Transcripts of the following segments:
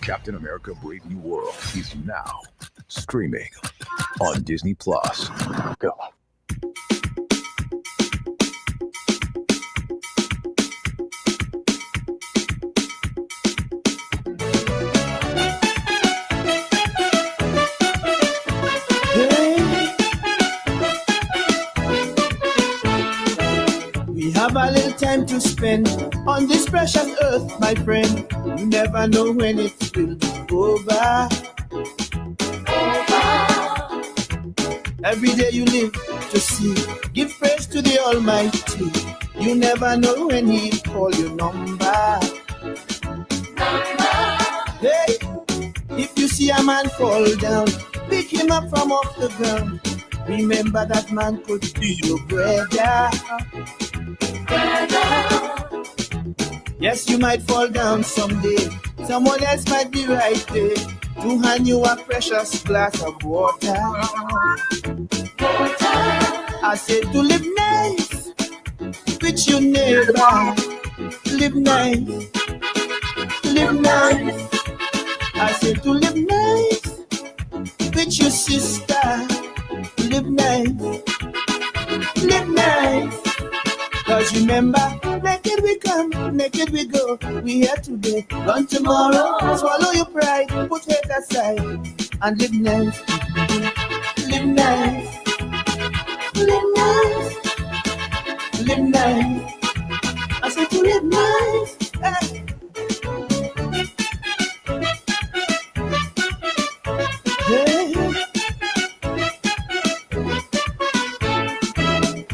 Captain America Brave New World is now streaming on Disney Plus. Go. We have a little time to spend on this precious earth, my friend. You never know when it will be over. Every day you live to see, give praise to the Almighty. You never know when He'll call your number. Hey, if you see a man fall down, pick him up from off the ground. Remember that man could be your brother. Yes, you might fall down someday. Someone else might be right there to hand you a precious glass of water. I said to live nice with your neighbor. Live nice. Live nice. I said to live nice with your sister. Live nice. Live nice. Cause remember, naked we come, naked we go. We here today, gone tomorrow. Swallow your pride, put hate aside, and live nice. Live nice. Live nice. Live nice. I said to live nice. Hey.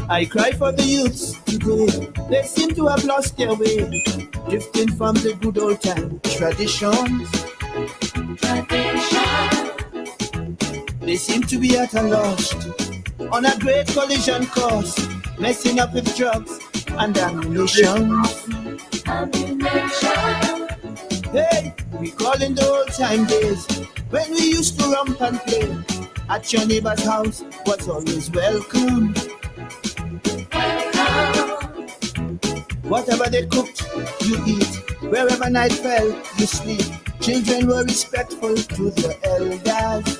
I cry for the youths today. They seem to have lost their way, drifting from the good old time traditions. They seem to be at a loss, on a great collision course, messing up with drugs and ammunition. Hey, recalling the old time days when we used to romp and play. At your neighbor's house was always welcome. Whatever they cooked, you eat. Wherever night fell, you sleep. Children were respectful to their elders.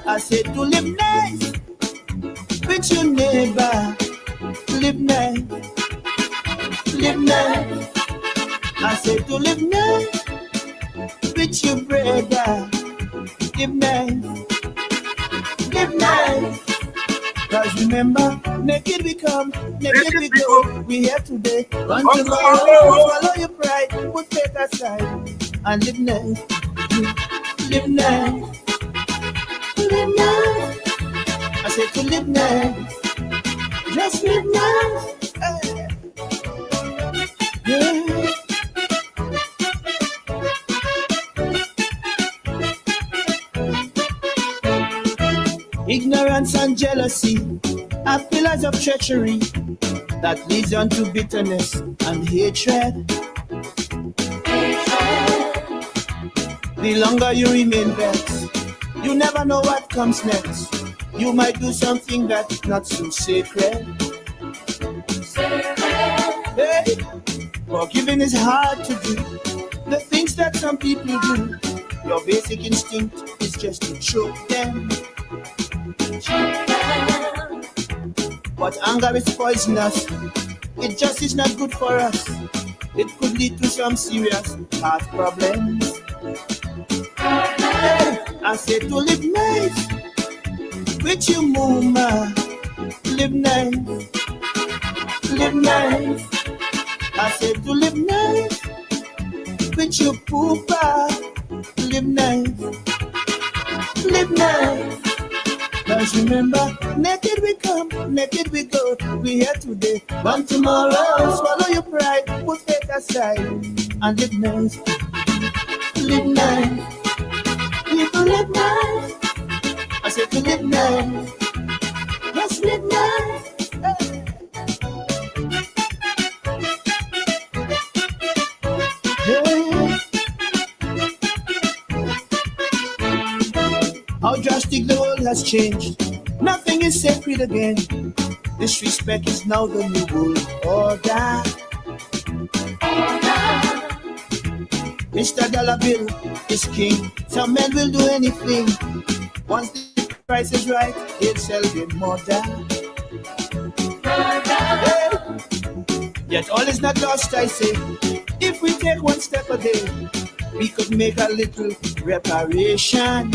I said to live nice with your neighbor. Live nice. Live nice. I said to live nice with your brother. Live nice. Live nice. Cause remember, naked we come, naked we go. We here today, run tomorrow. Swallow your pride, put it aside, and live nice. Live nice. Live nice. I said to live nice. Just live nice. Hey. Yeah. Ignorance and jealousy are pillars of treachery that leads on to bitterness and hatred. The longer you remain vexed, you never know what comes next. You might do something that's not so sacred. Hey, forgiving is hard to do. The things that some people do, your basic instinct is just to choke them. But anger is poisonous. It just is not good for us. It could lead to some serious heart problems. Hey, I said to live nice with your mama. live nice, live nice. I said to live nice with your poopa. Live nice, live nice. Cause remember, naked we come, naked we go. We here today, but tomorrow. Swallow your pride, put it aside, and live nice, live nice. People live nice. I said to live nice, just live nice. Hey. How drastic the world has changed. Nothing is sacred again. Disrespect is now the new world order. Mr. Dollar Bill is king. Some men will do anything. Once the price is right, they'll sell them more than. Hey. Yet all is not lost, I say. If we take one step a day, we could make a little reparation.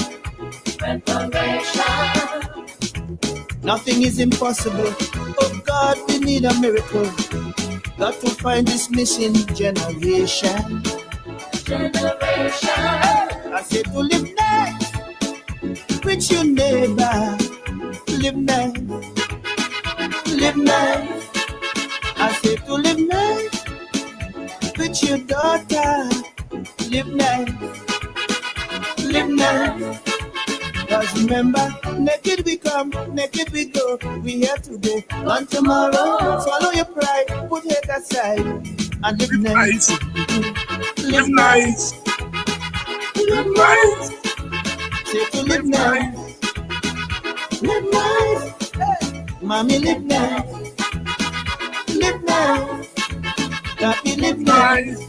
Nothing is impossible. Oh God, we need a miracle. Got to find this missing generation. I said to live nice with your neighbor. Live nice, live nice. I said to live nice with your daughter. Live nice, live nice. Cause remember, naked we come, naked we go. We here today, and tomorrow. Swallow your pride, put it aside, and live nice. Live nice. Live nice. Say to live nice. Live nice. Hey. Mommy, live nice. Live nice. Papi, live nice.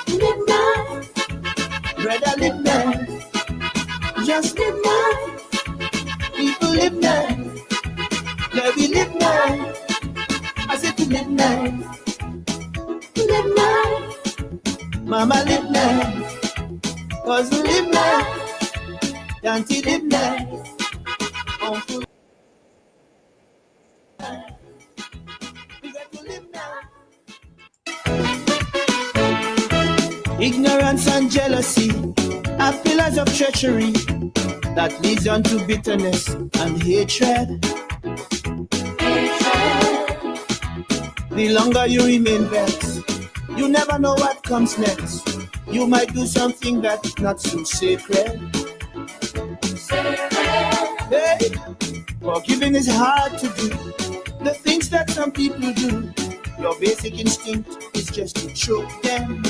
Live nice. Brother, live nice. Just live nice. People live nice. Yeah, we live nice. I said to live nice. Live nice. Mama live nice. Cousin live nice. Auntie live nice. Uncle we got to live nice. Ignorance and jealousy are pillars of treachery that leads on to bitterness and hatred. The longer you remain vexed, you never know what comes next. You might do something that's not so sacred. Hey, forgiving is hard to do. The things that some people do, your basic instinct is just to choke them.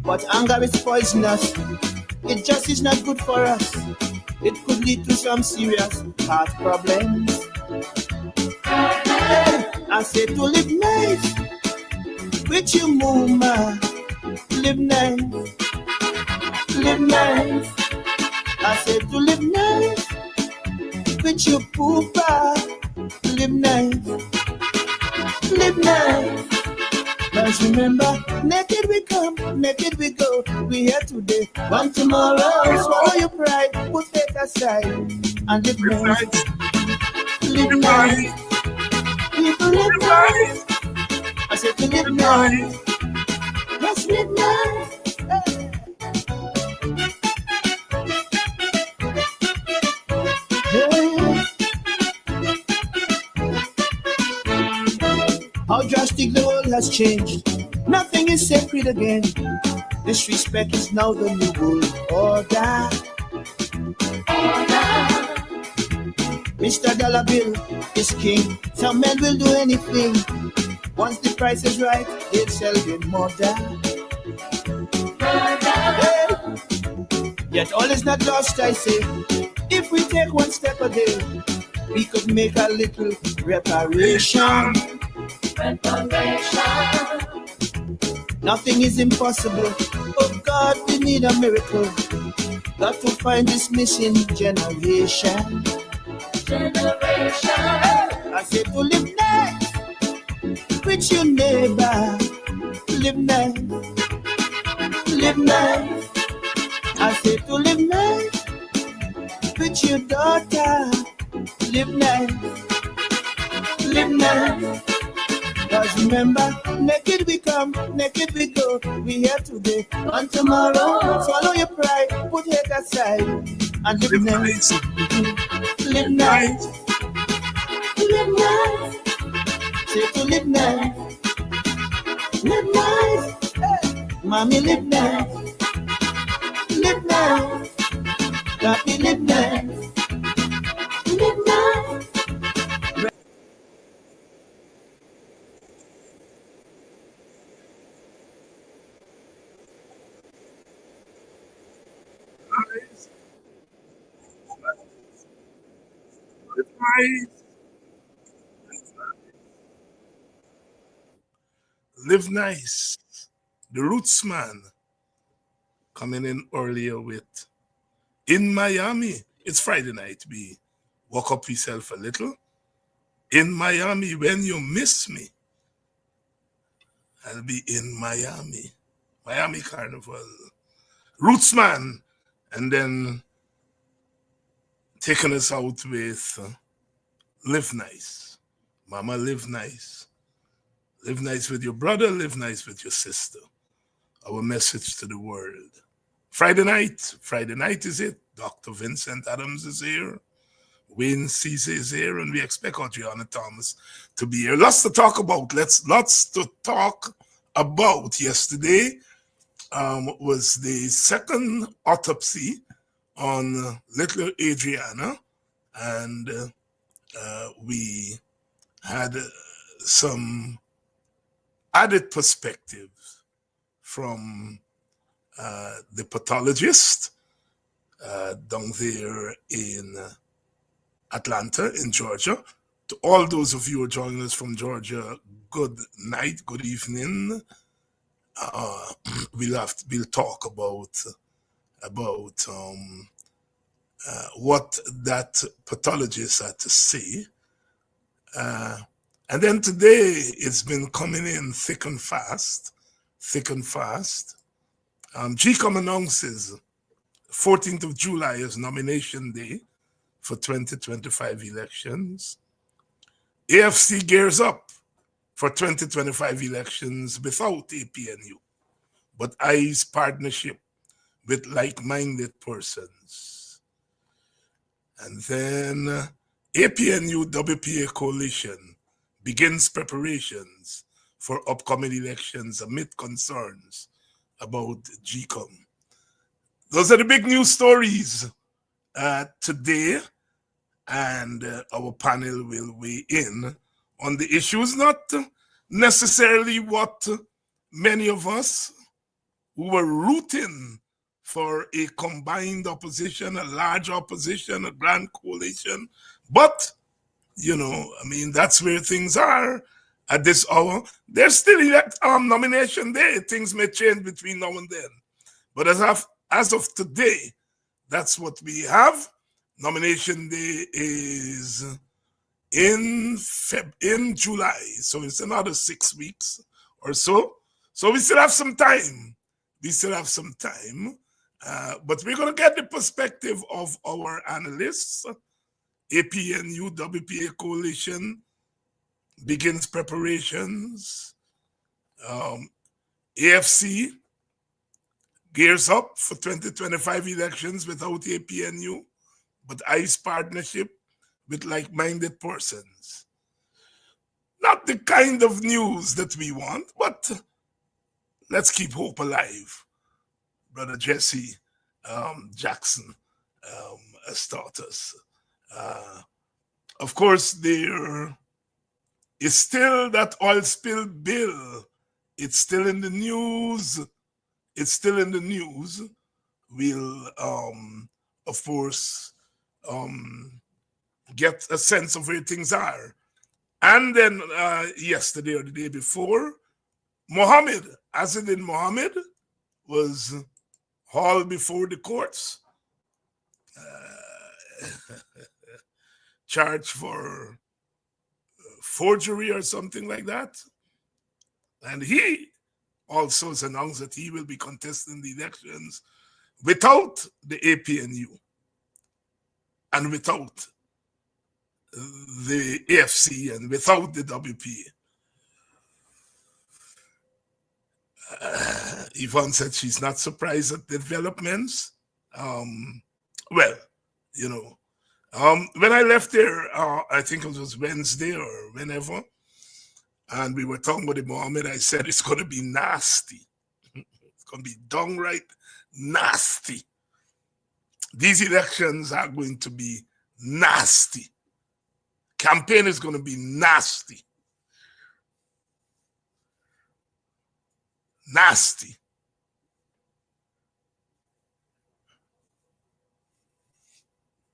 But anger is poisonous. It just is not good for us. It could lead to some serious heart problems. I said to live nice with your mama. Live nice. Live nice. I said to live nice with your poopa. Live nice. Live nice. Cause remember, naked we come, naked we go. We here today, one tomorrow. Swallow your pride, put it aside, and live nice. Live nice. People live nice. I said to live nice. Let's live nice. How drastic the world has changed. Nothing is sacred again. Disrespect is now the new world order. Mr. Dollar Bill is king. Some men will do anything. Once the price is right, they'll sell them more than. Hey. Yet all is not lost, I say. If we take one step a day, we could make a little reparation. Nothing is impossible. Oh God, we need a miracle. Got to find this missing generation. I said to live nice with your neighbor. Live nice. Live nice. I said to live nice with teach your daughter, live nice, live nice. Cause remember, naked we come, naked we go. We here today, on tomorrow. Swallow your pride, put it aside, and live nice. Live nice, live nice. Say to live nice, live nice. Hey, mommy, live nice, live nice. Papi, live nice, live nice. Live nice. The Roots Man coming in earlier with In Miami. It's Friday night. We walk up yourself a little. In Miami, when you miss me, I'll be in Miami. Miami Carnival. Roots Man. And then taking us out with Live Nice. Mama, live nice. Live nice with your brother, live nice with your sister. Our message to the world. Friday night is it. Dr. Vincent Adams is here. Wayne Cece is here, and we expect Audreyanna Thomas to be here. Lots to talk about. Lots to talk about. Yesterday was the second autopsy on little Audreyanna, and we had some added perspective from the pathologist down there in Atlanta, in Georgia. To all those of you who are joining us from Georgia, good night, good evening. We'll talk about what that pathologist had to say. And then today, it's been coming in thick and fast. GCOM announces 14th of July is nomination day for 2025 elections. AFC gears up for 2025 elections without APNU, but eyes partnership with like-minded persons. And then APNU WPA coalition begins preparations for upcoming elections amid concerns about GCOM. Those are the big news stories today, and our panel will weigh in on the issues, not necessarily what many of us who were rooting for a combined opposition, a large opposition, a grand coalition, but that's where things are at this hour. There's still nomination day. Things may change between now and then. But as of today, that's what we have. Nomination day is in July. So it's another 6 weeks or so. So we still have some time. But we're going to get the perspective of our analysts. APNU WPA coalition begins preparations. AFC gears up for 2025 elections without APNU, but ICE partnership with like-minded persons. Not the kind of news that we want, but let's keep hope alive. Brother Jesse Jackson has taught us. Of course, there is still that oil spill bill. It's still in the news. We'll, of course, get a sense of where things are. And then yesterday or the day before, Azadin Mohammed was hauled before the courts. Charged for forgery or something like that. And he also has announced that he will be contesting the elections without the APNU. and without the AFC and without the WPA. Yvonne said she's not surprised at the developments. Well, you know, when I left there, I think it was Wednesday or whenever, and we were talking with Mohammed, I said it's going to be nasty. It's going to be downright nasty. These elections are going to be nasty. Campaign is going to be nasty. Nasty.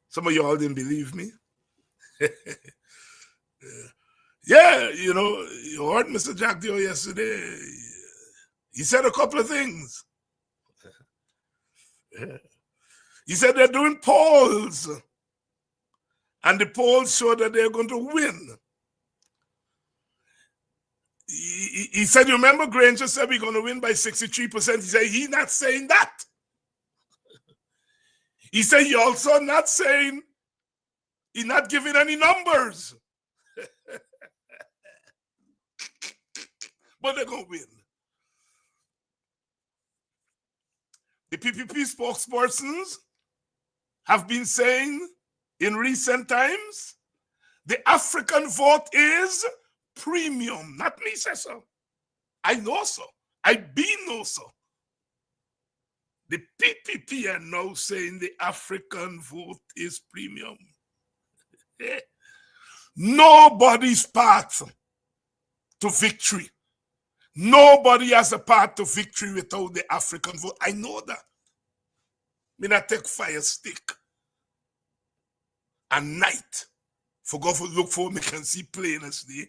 Some of y'all didn't believe me. Yeah, you know, you heard Mr. Jack Dio yesterday. He said a couple of things. He said they're doing polls, and the polls show that they're going to win. He said, you remember Granger said we're going to win by 63%. He said he's not saying that. He said he also not saying, he's not giving any numbers. But they're going to win. The PPP spokespersons have been saying in recent times, the African vote is premium. Not me say so. I know so. I be know so. The PPP are now saying the African vote is premium. Nobody's path to victory. Nobody has a path to victory without the African vote. I know that. Me not take fire stick and night for go for look for me can see plain as day.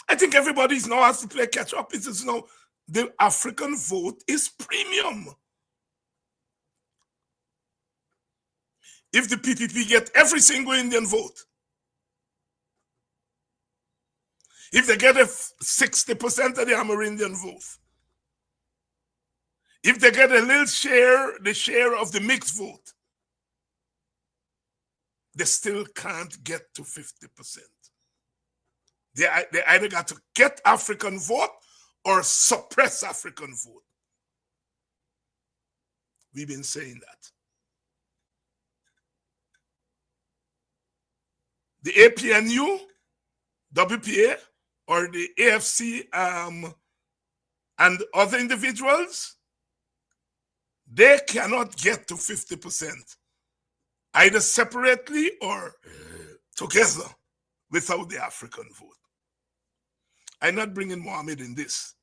I think everybody's now has to play catch up. It is now the African vote is premium. If the PPP get every single Indian vote, if they get 60% of the Amerindian vote, if they get a little share, the share of the mixed vote, they still can't get to 50%. They either got to get African vote or suppress African vote. We've been saying that. The APNU, WPA, or the AFC and other individuals, they cannot get to 50%, either separately or together without the African vote. I'm not bringing Mohammed in this.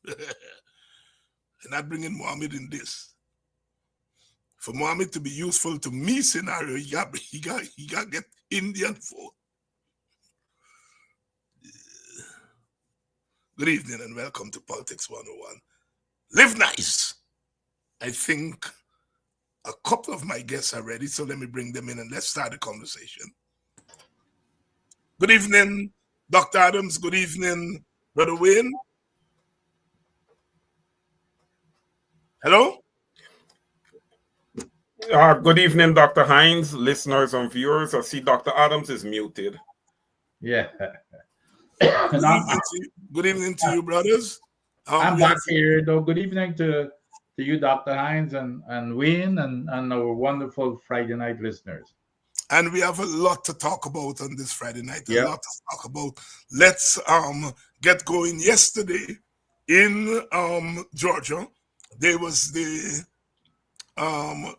I'm not bringing Mohammed in this. For Mohammed to be useful to me scenario, he got to get Indian vote. Good evening and welcome to Politics 101. Live nice. I think a couple of my guests are ready, so let me bring them in and let's start the conversation. Good evening, Dr. Adams. Good evening, Brother Wayne. Hello? Good evening, Dr. Hines, listeners and viewers. I see Dr. Adams is muted. Yeah. Good evening to you, brothers. I'm back here, though. Good evening to you, Dr. Hines and Wayne and our wonderful Friday night listeners. And we have a lot to talk about on this Friday night. Yep. A lot to talk about. Let's get going. Yesterday in Georgia, there was the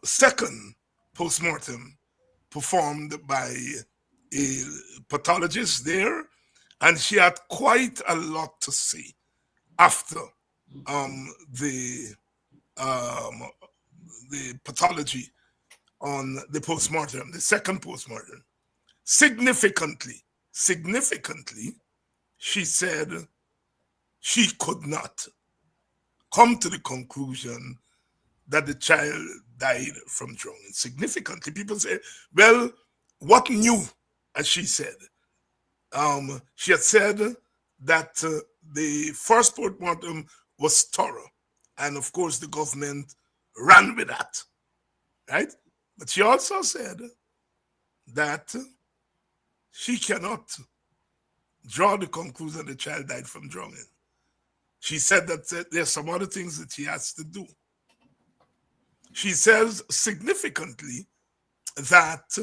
second postmortem performed by a pathologist there, and she had quite a lot to say after the pathology on the postmortem, the second postmortem. Significantly, she said she could not come to the conclusion that the child died from drowning. Significantly, people say, well, what new? As she said. She had said that the first postmortem was thorough. And of course, the government ran with that, right? But she also said that she cannot draw the conclusion the child died from drowning. She said that there's some other things that she has to do. She says significantly that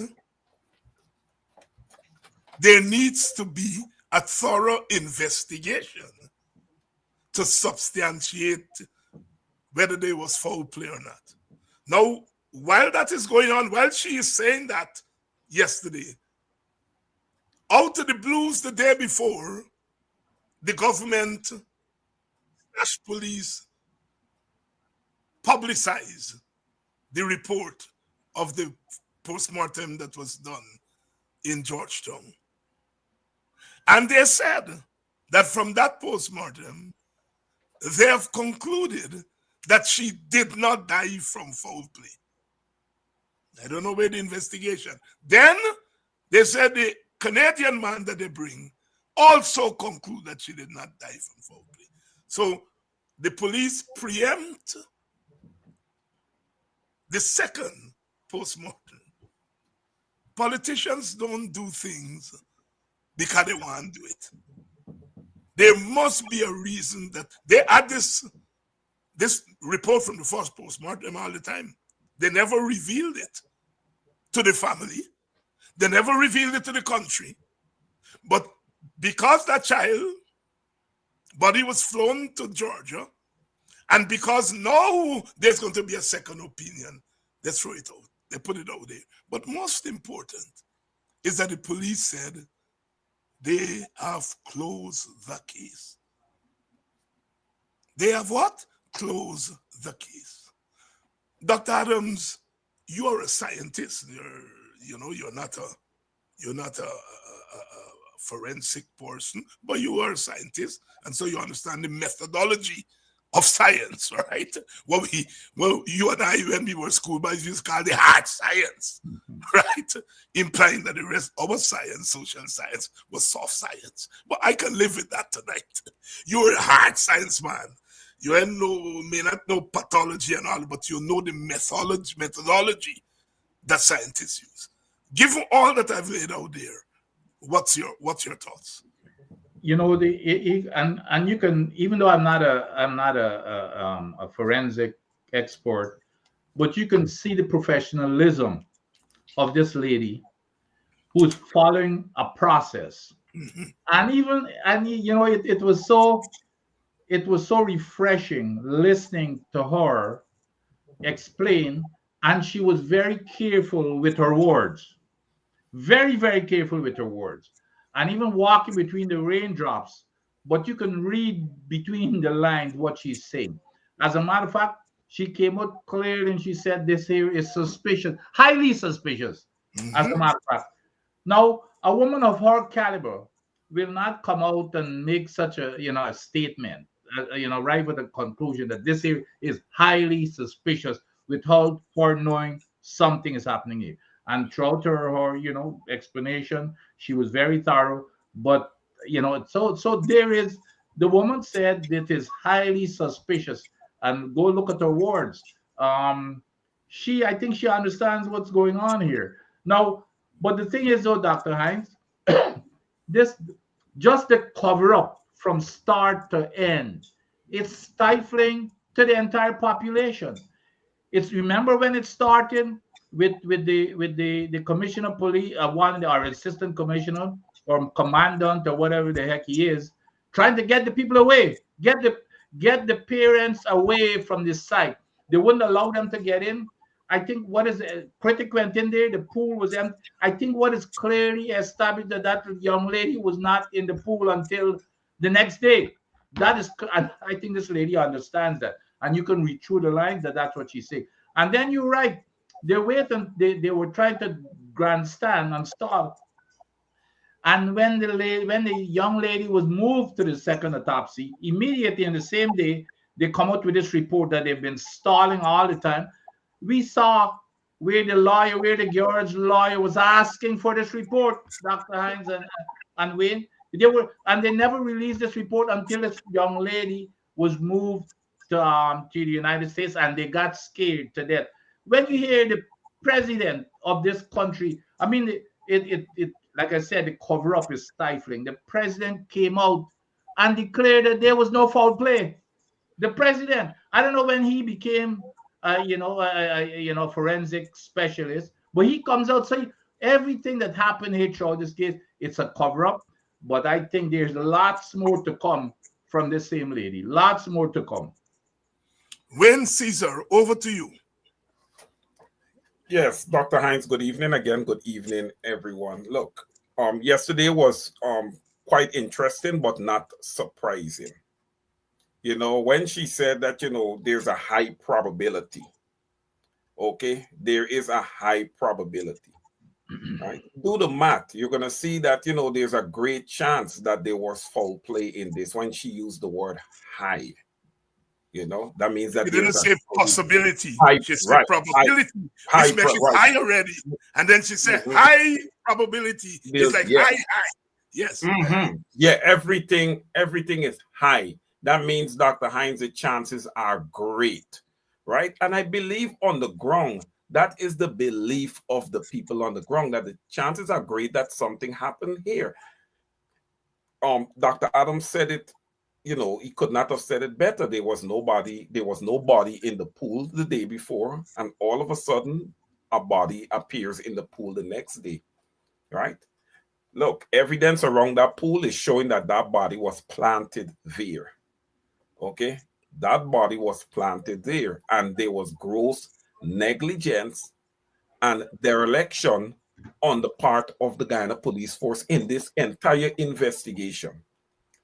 there needs to be a thorough investigation to substantiate whether there was foul play or not. Now, while that is going on, while she is saying that yesterday, out of the blues the day before, the government / police publicized the report of the postmortem that was done in Georgetown. And they said that from that postmortem, they have concluded that she did not die from foul play. I don't know where the investigation. Then they said the Canadian man that they bring also conclude that she did not die from foul play. So the police preempt the second postmortem. Politicians don't do things because they want to do it. There must be a reason that they had this report from the first postmortem all the time. They never revealed it to the family. They never revealed it to the country. But because that child body was flown to Georgia, and because now there's going to be a second opinion, they throw it out. They put it out there. But most important is that the police said they have closed the case. They have what? Closed the case. Dr. Adams, you are a scientist. You're not a forensic person, but you are a scientist, and so you understand the methodology of science, right? Well, you and I, when we were school boys, we used to call the hard science, right? Implying that the rest of our science, social science, was soft science. But I can live with that tonight. You're a hard science man. You may not know pathology and all, but you know the methodology that scientists use. Given all that I've laid out there, what's your thoughts? And you can, even though I'm not a forensic expert, but you can see the professionalism of this lady who's following a process. And it was so refreshing listening to her explain, and she was very careful with her words. Very, very careful with her words. And even walking between the raindrops, but you can read between the lines what she's saying. As a matter of fact, she came out clear and she said this here is suspicious, highly suspicious, as a matter of fact. Now, a woman of her caliber will not come out and make such a statement, right with a conclusion that this here is highly suspicious without her knowing something is happening here. And throughout her explanation, she was very thorough. But so there is, the woman said that is highly suspicious. And go look at her words. I think she understands what's going on here. Now, but the thing is though, Dr. Hines, just the cover up from start to end, it's stifling to the entire population. Remember when it started with the commissioner of police, our assistant commissioner or commandant or whatever the heck he is, trying to get the people away, get the parents away from this site. They wouldn't allow them to get in. I think critic went in there, the pool was empty. I think what is clearly established that young lady was not in the pool until the next day. And I think this lady understands that. And you can read through the lines that's what she's saying. And then you're right. They were trying to grandstand and stall. And when the young lady was moved to the second autopsy, immediately in the same day, they come out with this report that they've been stalling all the time. We saw where the girl's lawyer was asking for this report, Dr. Hines and Wayne. They never released this report until this young lady was moved to the United States, and they got scared to death. When you hear the president of this country, I mean, it like I said, the cover up is stifling. The president came out and declared that there was no foul play. The president, I don't know when he became, forensic specialist, but he comes out saying everything that happened here throughout this case, it's a cover up. But I think there's lots more to come from this same lady. Lots more to come. Wayne Caesar, over to you. Yes, Dr. Hines, good evening again. Good evening, everyone. Look, yesterday was quite interesting, but not surprising. When she said that, there's a high probability. Okay, there is a high probability. Right? Do the math. You're going to see that, there's a great chance that there was foul play in this when she used the word high. That means that you didn't say possibility. High, she said right, probability. High, Which makes it high already. And then she said high probability. It's like high. Yes. Yeah, everything is high. That means, Dr. Hines, the chances are great. Right? And I believe on the ground, that is the belief of the people on the ground, that the chances are great that something happened here. Dr. Adams said it, he could not have said it better. There was nobody in the pool the day before, and all of a sudden a body appears in the pool the next day. Right? Look, evidence around that pool is showing that that body was planted there. Okay? That body was planted there, and there was gross negligence and dereliction on the part of the Guyana police force in this entire investigation.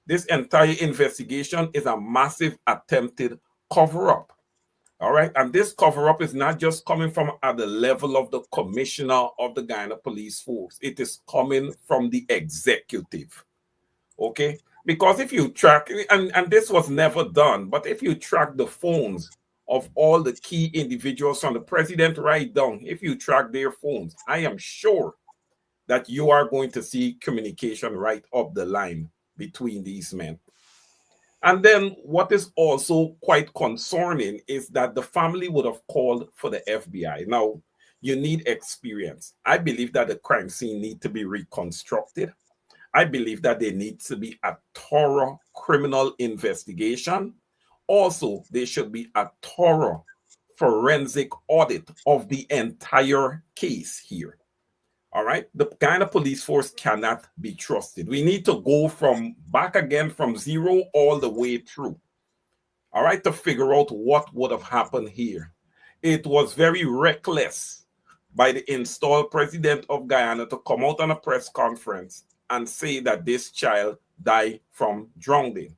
This entire investigation is a massive attempted cover-up. All right. And this cover-up is not just coming from at the level of the commissioner of the Guyana police force. It is coming from the executive. Okay. Because if you track, and this was never done, but if you track the phones of all the key individuals from the president right down, if you track their phones, I am sure that you are going to see communication right up the line between these men. And then what is also quite concerning is that the family would have called for the FBI. Now, you need experience. I believe that the crime scene needs to be reconstructed. I believe that there needs to be a thorough criminal investigation. Also, there should be a thorough forensic audit of the entire case here. All right. The Guyana police force cannot be trusted. We need to go back again from zero all the way through. All right. To figure out what would have happened here. It was very reckless by the installed president of Guyana to come out on a press conference and say that this child died from drowning.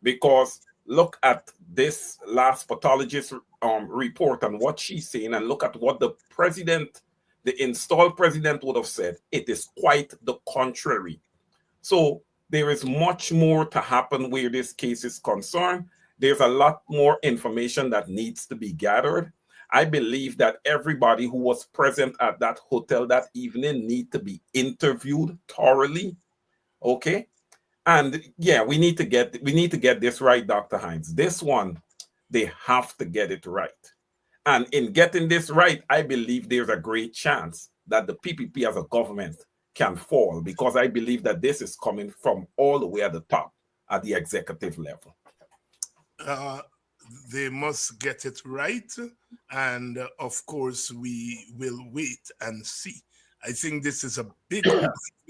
Because look at this last pathologist report and what she's saying, and look at what the installed president would have said. It is quite the contrary. So there is much more to happen where this case is concerned. There's a lot more information that needs to be gathered. I believe that everybody who was present at that hotel that evening need to be interviewed thoroughly. Okay. And yeah, we need to get this right, Dr. Hines. This one, they have to get it right. And in getting this right, I believe there's a great chance that the PPP as a government can fall, because I believe that this is coming from all the way at the top, at the executive level. They must get it right. And of course, we will wait and see. I think this is a big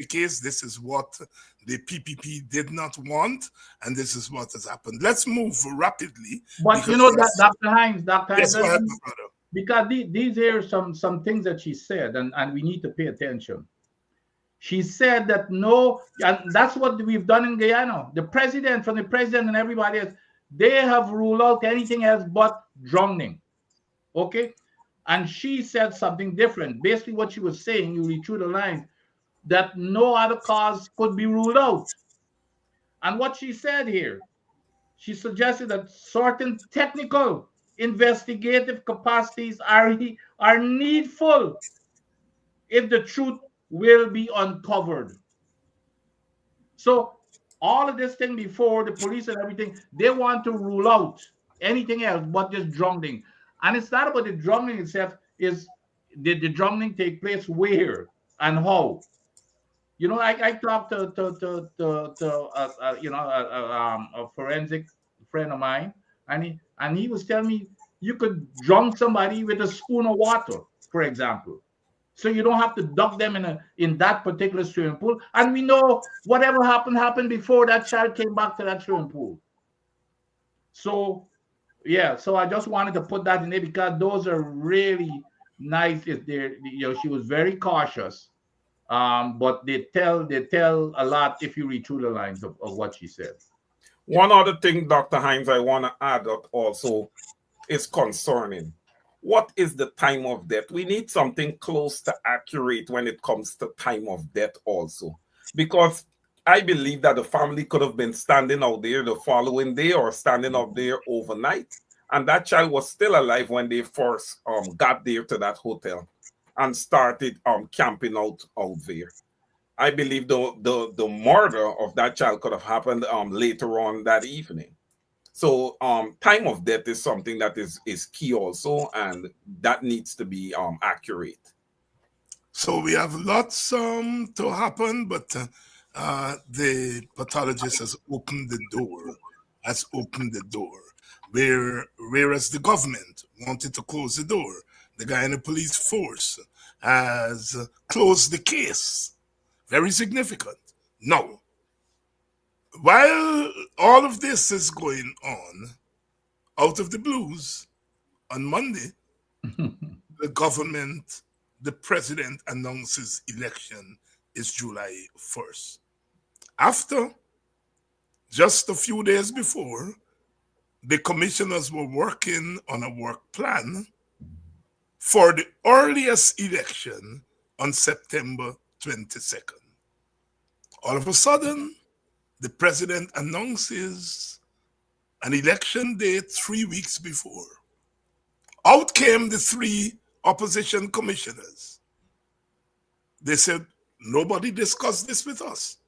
case. This is what the PPP did not want, and this is what has happened. Let's move rapidly. But you know that Dr. Hines, yes, because these are some things that she said, and we need to pay attention. She said that no, and that's what we've done in Guyana. The president and everybody else, they have ruled out anything else but drowning. Okay? And she said something different. Basically, what she was saying, you read through the line, that no other cause could be ruled out. And what she said here, she suggested that certain technical investigative capacities are needful if the truth will be uncovered. So all of this thing before, the police and everything, they want to rule out anything else but just drowning. And it's not about the drowning itself. Is did the drumming take place where and how? You know, I talked to a forensic friend of mine, and he was telling me you could drunk somebody with a spoon of water, for example. So you don't have to duck them in that particular swimming pool. And we know whatever happened before that child came back to that swimming pool. So yeah, so I just wanted to put that in there because those are really nice. If they're, she was very cautious, but they tell a lot if you read through the lines of what she said. One other thing, Dr. Hines, I want to add up also is concerning. What is the time of death? We need something close to accurate when it comes to time of death also. Because I believe that the family could have been standing out there the following day or standing out there overnight. And that child was still alive when they first got there to that hotel and started camping out there. I believe the murder of that child could have happened later on that evening. So time of death is something that is key also, and that needs to be accurate. So we have lots to happen, but the pathologist has opened the door. Whereas the government wanted to close the door, the Guyana Police Force has closed the case. Very significant. Now, while all of this is going on, out of the blues, on Monday, the government, the president announces election is July 1st. After, just a few days before, the commissioners were working on a work plan for the earliest election on September 22nd. All of a sudden, the president announces an election date 3 weeks before. Out came the three opposition commissioners. They said, nobody discussed this with us.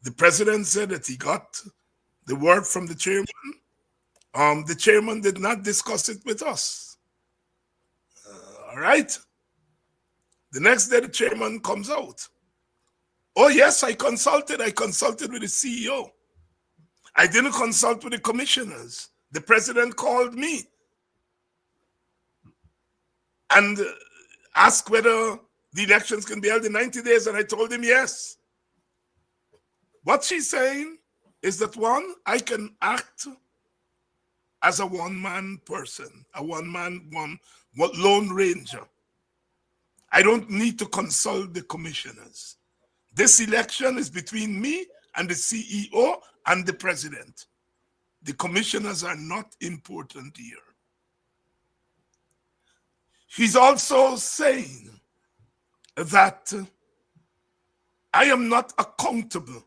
The president said that he got the word from the chairman. The chairman did not discuss it with us. All right. The next day, the chairman comes out. Oh, yes, I consulted with the CEO. I didn't consult with the commissioners. The president called me and asked whether the elections can be held in 90 days, and I told him yes. What she's saying is that, one, I can act as a one-man person, a one-man, one lone ranger. I don't need to consult the commissioners. This election is between me and the CEO and the president. The commissioners are not important here. He's also saying that I am not accountable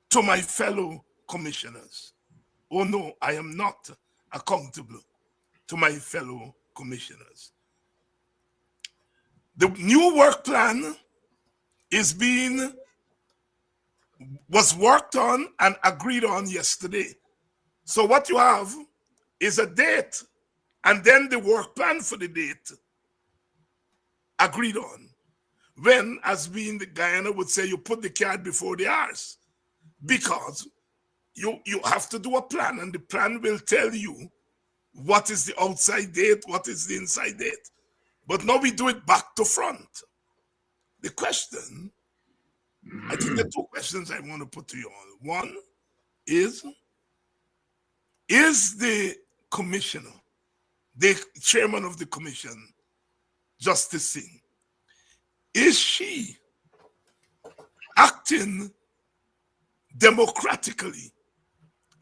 to my fellow commissioners. Oh no, I am not accountable to my fellow commissioners. The new work plan was worked on and agreed on yesterday. So what you have is a date and then the work plan for the date agreed on. When, as being the Guyana would say, you put the cat before the horse, because you have to do a plan, and the plan will tell you what is the outside date, what is the inside date. But now we do it back to front. The question, I think there are two questions I want to put to you all. One is the commissioner, the chairman of the commission, Justice Singh, is she acting democratically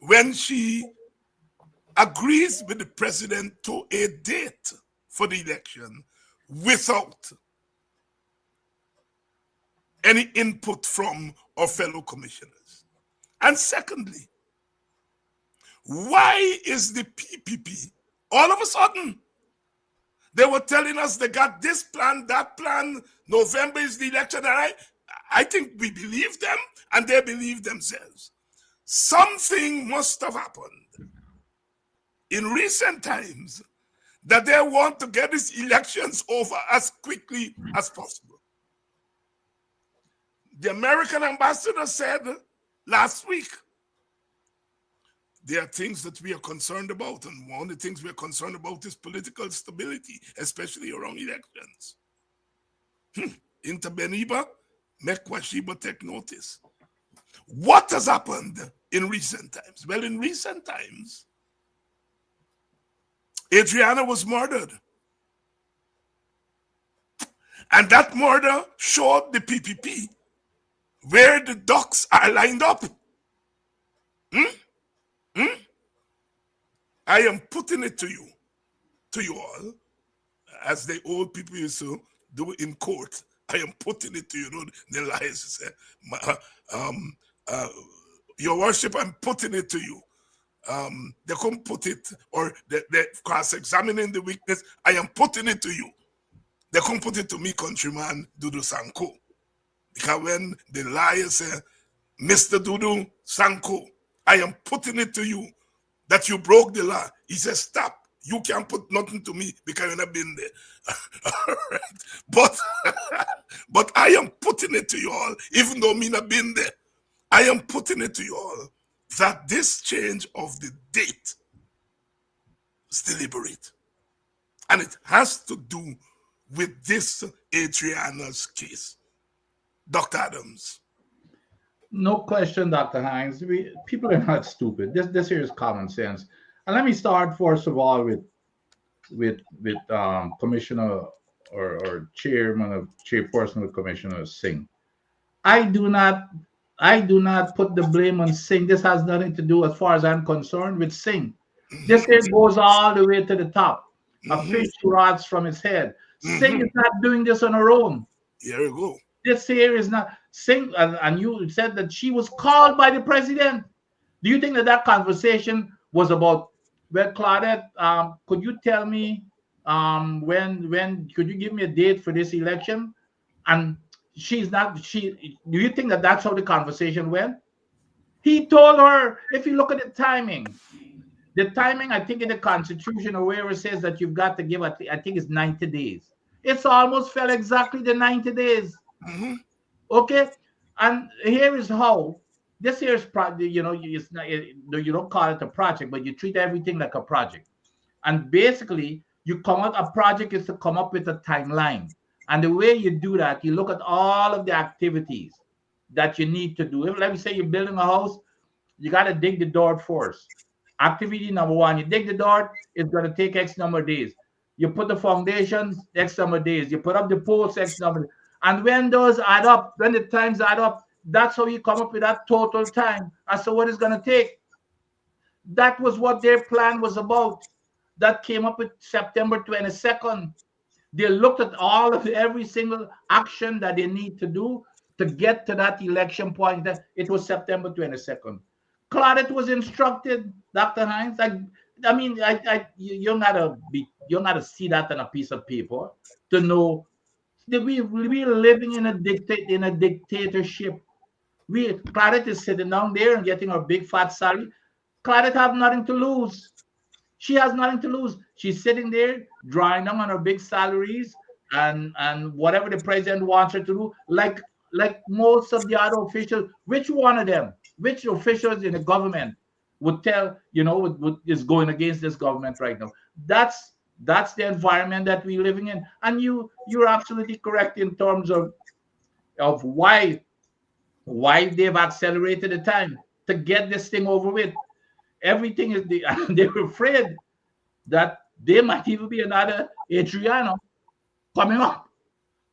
when she agrees with the president to a date for the election without any input from our fellow commissioners? And secondly, why is the PPP all of a sudden? They were telling us they got this plan, that plan, November is the election, and I think we believe them and they believe themselves. Something must have happened. In recent times, that they want to get these elections over as quickly as possible. The American ambassador said last week, there are things that we are concerned about, and one of the things we are concerned about is political stability, especially around elections. Inter Beniba, make Washiba take notice. What has happened in recent times? Well, in recent times, Audreyanna was murdered. And that murder showed the PPP where the ducks are lined up. I am putting it to you all, as the old people used to do in court. I am putting it to you. The liars say, Your Worship, I'm putting it to you. They couldn't put it, or they cross-examining the witness. I am putting it to you. They couldn't put it to me, countryman Dudu Sanko. Because when the liar say, Mr. Dudu Sanko, I am putting it to you that you broke the law. He says, stop. You can't put nothing to me because you've not been there. All right. But I am putting it to you all, even though me not been there. I am putting it to you all that this change of the date is deliberate. And it has to do with this Audreyanna's case. Dr. Adams. No question, Dr. Hines. People are not stupid. This here is common sense. And let me start first of all with Commissioner or chairperson of Commissioner Singh. I do not put the blame on Singh. This has nothing to do, as far as I'm concerned, with Singh. This here goes all the way to the top. A fish rots from his head. Singh is not doing this on her own. Here we go. This here is not Singh, and you said that she was called by the president. Do you think that conversation was about, well, Claudette, could you tell me when could you give me a date for this election? And do you think that that's how the conversation went? He told her, if you look at the timing, I think in the Constitution or wherever it says that you've got to give, I think it's 90 days. It's almost fell exactly the 90 days. Okay, and here is how this here is you don't call it a project, but you treat everything like a project. And basically, a project is to come up with a timeline. And the way you do that, you look at all of the activities that you need to do. Let me say you're building a house, you got to dig the dirt first. Activity number one, you dig the dirt, it's going to take X number of days. You put the foundations, X number of days. You put up the posts, X number of days. And when those add up, when the times add up, that's how you come up with that total time as to what it's going to take. That was what their plan was about. That came up with September 22nd. They looked at every single action that they need to do to get to that election point. That it was September 22nd. Claudette was instructed, Dr. Hines. You're not to see that on a piece of paper to know that we're living in a dictatorship. Claudette is sitting down there and getting her big fat salary. Claudette have nothing to lose. She has nothing to lose. She's sitting there drawing down on her big salaries and whatever the president wants her to do, like most of the other officials. Which officials in the government would tell, is going against this government right now? That's the environment that we're living in. And you're absolutely correct in terms of why they've accelerated the time to get this thing over with. Everything is they're afraid that there might even be another Audreyanna coming up,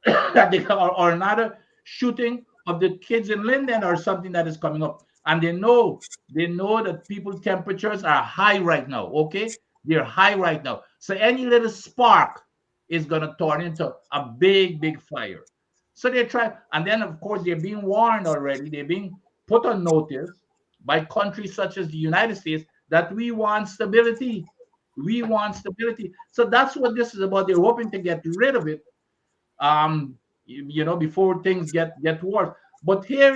or another shooting of the kids in Linden or something that is coming up. And they know that people's temperatures are high right now. Okay, they're high right now. So any little spark is gonna turn into a big fire. So they try, and then of course they're being warned already. They're being put on notice by countries such as the United States that we want stability. We want stability. So that's what this is about. They're hoping to get rid of it, before things get worse. But here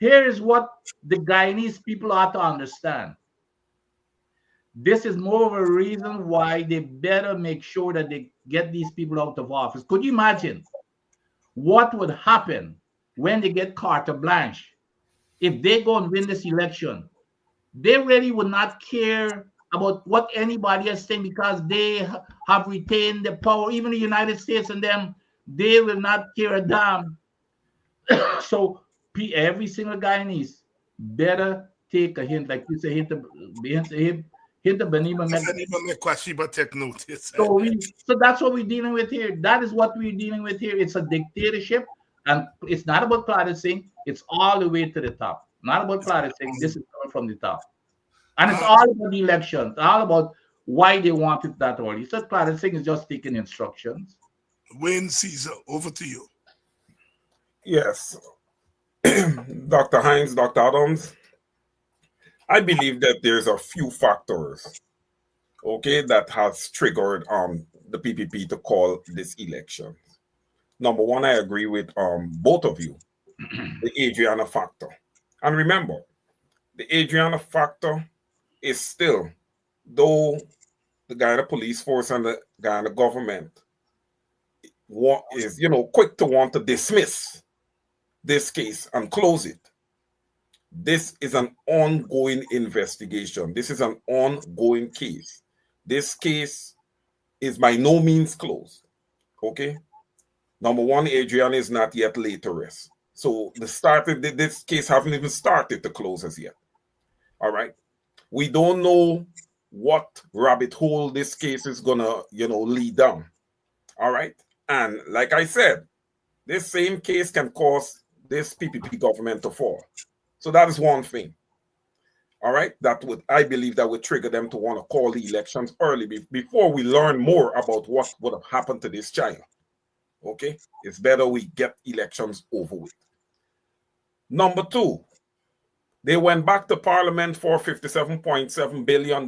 is what the Guyanese people ought to understand. This is more of a reason why they better make sure that they get these people out of office. Could you imagine what would happen when they get carte blanche? If they go and win this election, they really would not care about what anybody is saying because they have retained the power. Even the United States and them, they will not care a damn. So every single Guyanese better take a hint, like you say, hint the Benima. Take notice. So that's what we're dealing with here. That is what we're dealing with here. It's a dictatorship, and it's not about Singh. It's all the way to the top. Not about Singh. This is coming from the top. And it's all about the elections, all about why they want it that way. He said Singh is just taking instructions. Wayne Caesar, over to you. Yes. Dr. Hines, Dr. Adams, I believe that there's a few factors, okay, that has triggered the PPP to call this election. Number one, I agree with both of you, the Audreyanna factor. And remember, the Audreyanna factor is still, though the Guyana police force and the Guyana government is, quick to want to dismiss this case and close it. This is an ongoing investigation. This is an ongoing case. This case is by no means closed. Okay? Number one, Audreyanna is not yet laid to rest. So this case haven't even started to close as yet. All right? We don't know what rabbit hole this case is gonna, lead down. All right? And like I said, this same case can cause this PPP government to fall. So that is one thing. All right? I believe that would trigger them to want to call the elections early before we learn more about what would have happened to this child. Okay? It's better we get elections over with. Number two, they went back to Parliament for $57.7 billion.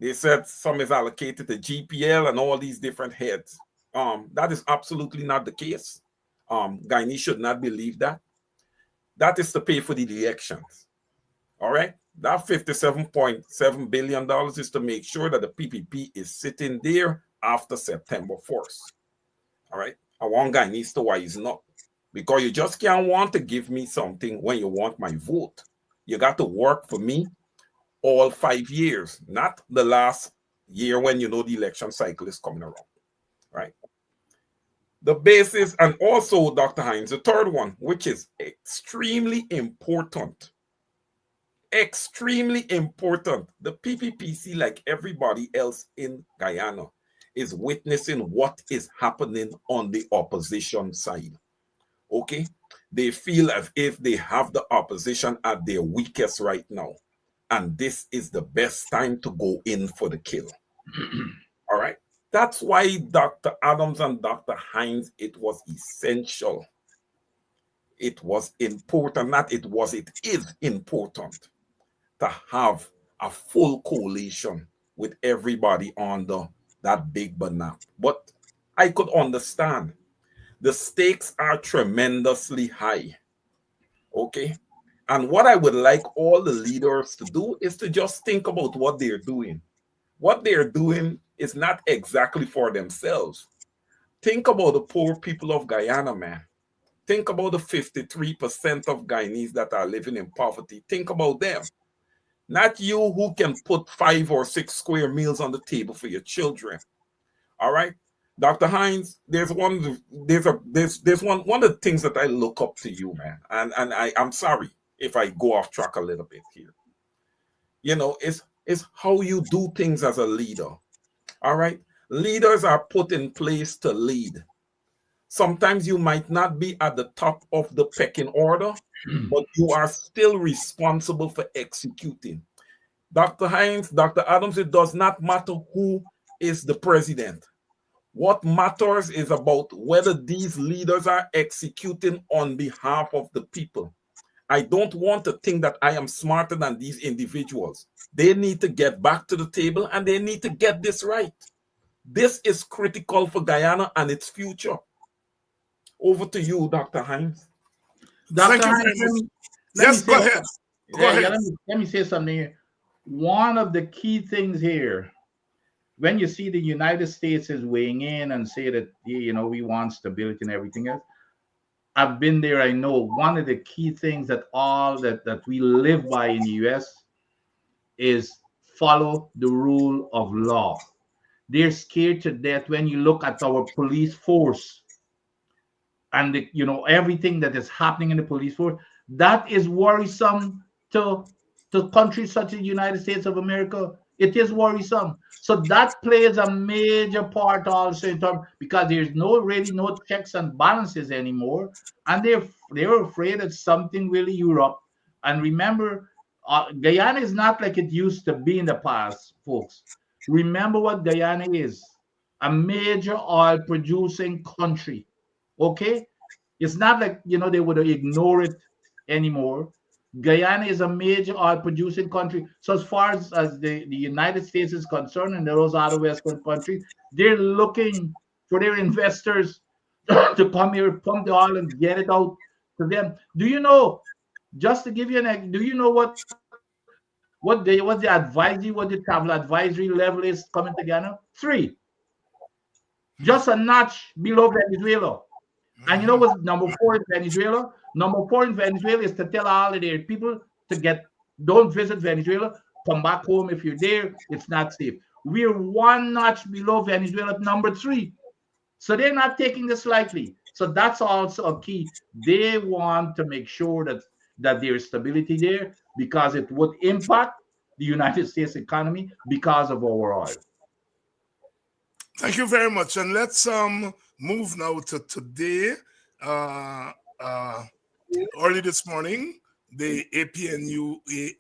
They said some is allocated to GPL and all these different heads. That is absolutely not the case. Guyanese should not believe that. That is to pay for the elections. All right? That $57.7 billion is to make sure that the PPP is sitting there after September 1st. All right? I want Guyanese to wisen up. Because you just can't want to give me something when you want my vote. You got to work for me all 5 years, not the last year when the election cycle is coming around. Right? The basis, and also, Dr. Hines, the third one, which is extremely important. Extremely important. The PPPC, like everybody else in Guyana, is witnessing what is happening on the opposition side. Okay? They feel as if they have the opposition at their weakest right now. And this is the best time to go in for the kill. All right? That's why Dr. Adams and Dr. Hines, it was essential. It was important. It is important to have a full coalition with everybody under that big banner. But I could understand. The stakes are tremendously high. Okay? And what I would like all the leaders to do is to just think about what they're doing. What they're doing is not exactly for themselves. Think about the poor people of Guyana, man. Think about the 53% of Guyanese that are living in poverty. Think about them. Not you who can put 5 or 6 square meals on the table for your children. All right? Dr. Hines, there's one of the things that I look up to you, man. And I'm sorry if I go off track a little bit here. It's how you do things as a leader. All right? Leaders are put in place to lead. Sometimes you might not be at the top of the pecking order, but you are still responsible for executing. Dr. Hines, Dr. Adams, it does not matter who is the president. What matters is about whether these leaders are executing on behalf of the people. I don't want to think that I am smarter than these individuals. They need to get back to the table and they need to get this right. This is critical for Guyana and its future. Over to you, Dr. Hines. Dr. Hines, yes, go ahead. Let me say something here. one of the key things here, when you see the United States is weighing in and say that, we want stability and everything else, I've been there. I know one of the key things that we live by in the US is follow the rule of law. They're scared to death when you look at our police force and everything that is happening in the police force. That is worrisome to countries such as the United States of America. It is worrisome. So that plays a major part also in terms, because there's really no checks and balances anymore, and they're afraid that something will erupt. And remember, Guyana is not like it used to be in the past, folks. Remember what Guyana is: a major oil producing country. Okay, it's not like they would ignore it anymore. Guyana is a major oil producing country. So as far as the United States is concerned and those other Western countries, they're looking for their investors to come here, pump the oil and get it out to them. Do you know, just to give you do you know what the advisory, what the travel advisory level is coming to Ghana? 3. Just a notch below Venezuela. And you know what's number 4 in Venezuela? Number 4 in Venezuela is to tell all of their people to don't visit Venezuela, come back home. If you're there, it's not safe. We're 1 notch below Venezuela at number 3. So they're not taking this lightly. So that's also a key. They want to make sure that there's stability there, because it would impact the United States economy because of our oil. Thank you very much. And let's move now to today. Early this morning, the WPA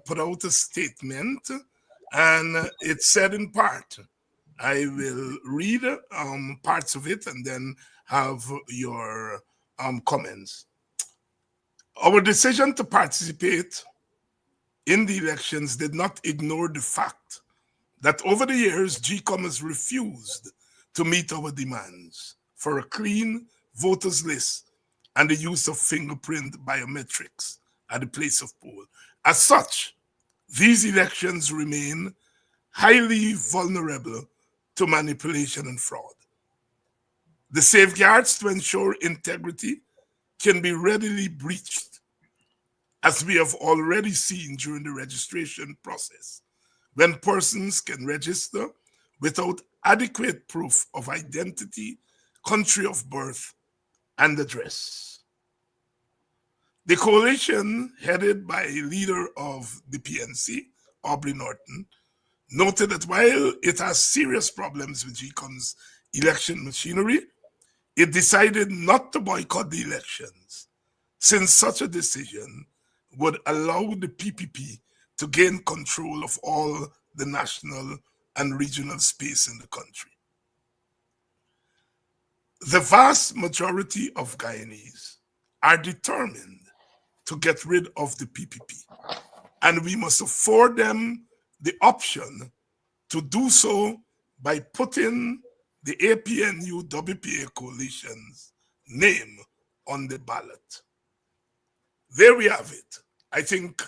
put out a statement, and it said in part, I will read parts of it and then have your comments. Our decision to participate in the elections did not ignore the fact that over the years, GCOM has refused to meet our demands for a clean voters list and the use of fingerprint biometrics at the place of poll. As such, these elections remain highly vulnerable to manipulation and fraud. The safeguards to ensure integrity can be readily breached, as we have already seen during the registration process, when persons can register without adequate proof of identity, country of birth, and address. The coalition, headed by a leader of the PNC, Aubrey Norton, noted that while it has serious problems with GCOM's election machinery, it decided not to boycott the elections, since such a decision would allow the PPP to gain control of all the national and regional space in the country. The vast majority of Guyanese are determined to get rid of the PPP, and we must afford them the option to do so by putting the APNU-WPA coalition's name on the ballot. There we have it. I think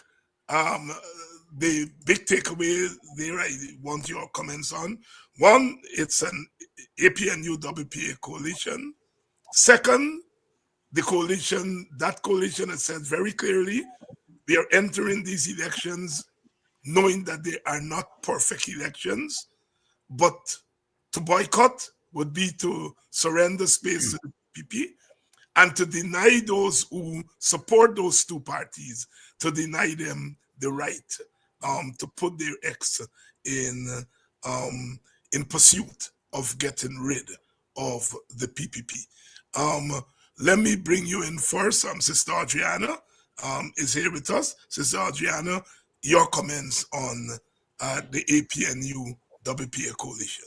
the big takeaway there I want your comments on. One, it's an APNU-WPA coalition. Second, that coalition has said very clearly, we are entering these elections knowing that they are not perfect elections, but to boycott would be to surrender space to the PPP, and to deny those who support those two parties, to deny them the right to put their eggs in pursuit of getting rid of the PPP. Let me bring you in first. Sister Audreyanna is here with us. Sister Audreyanna, your comments on the APNU-WPA coalition.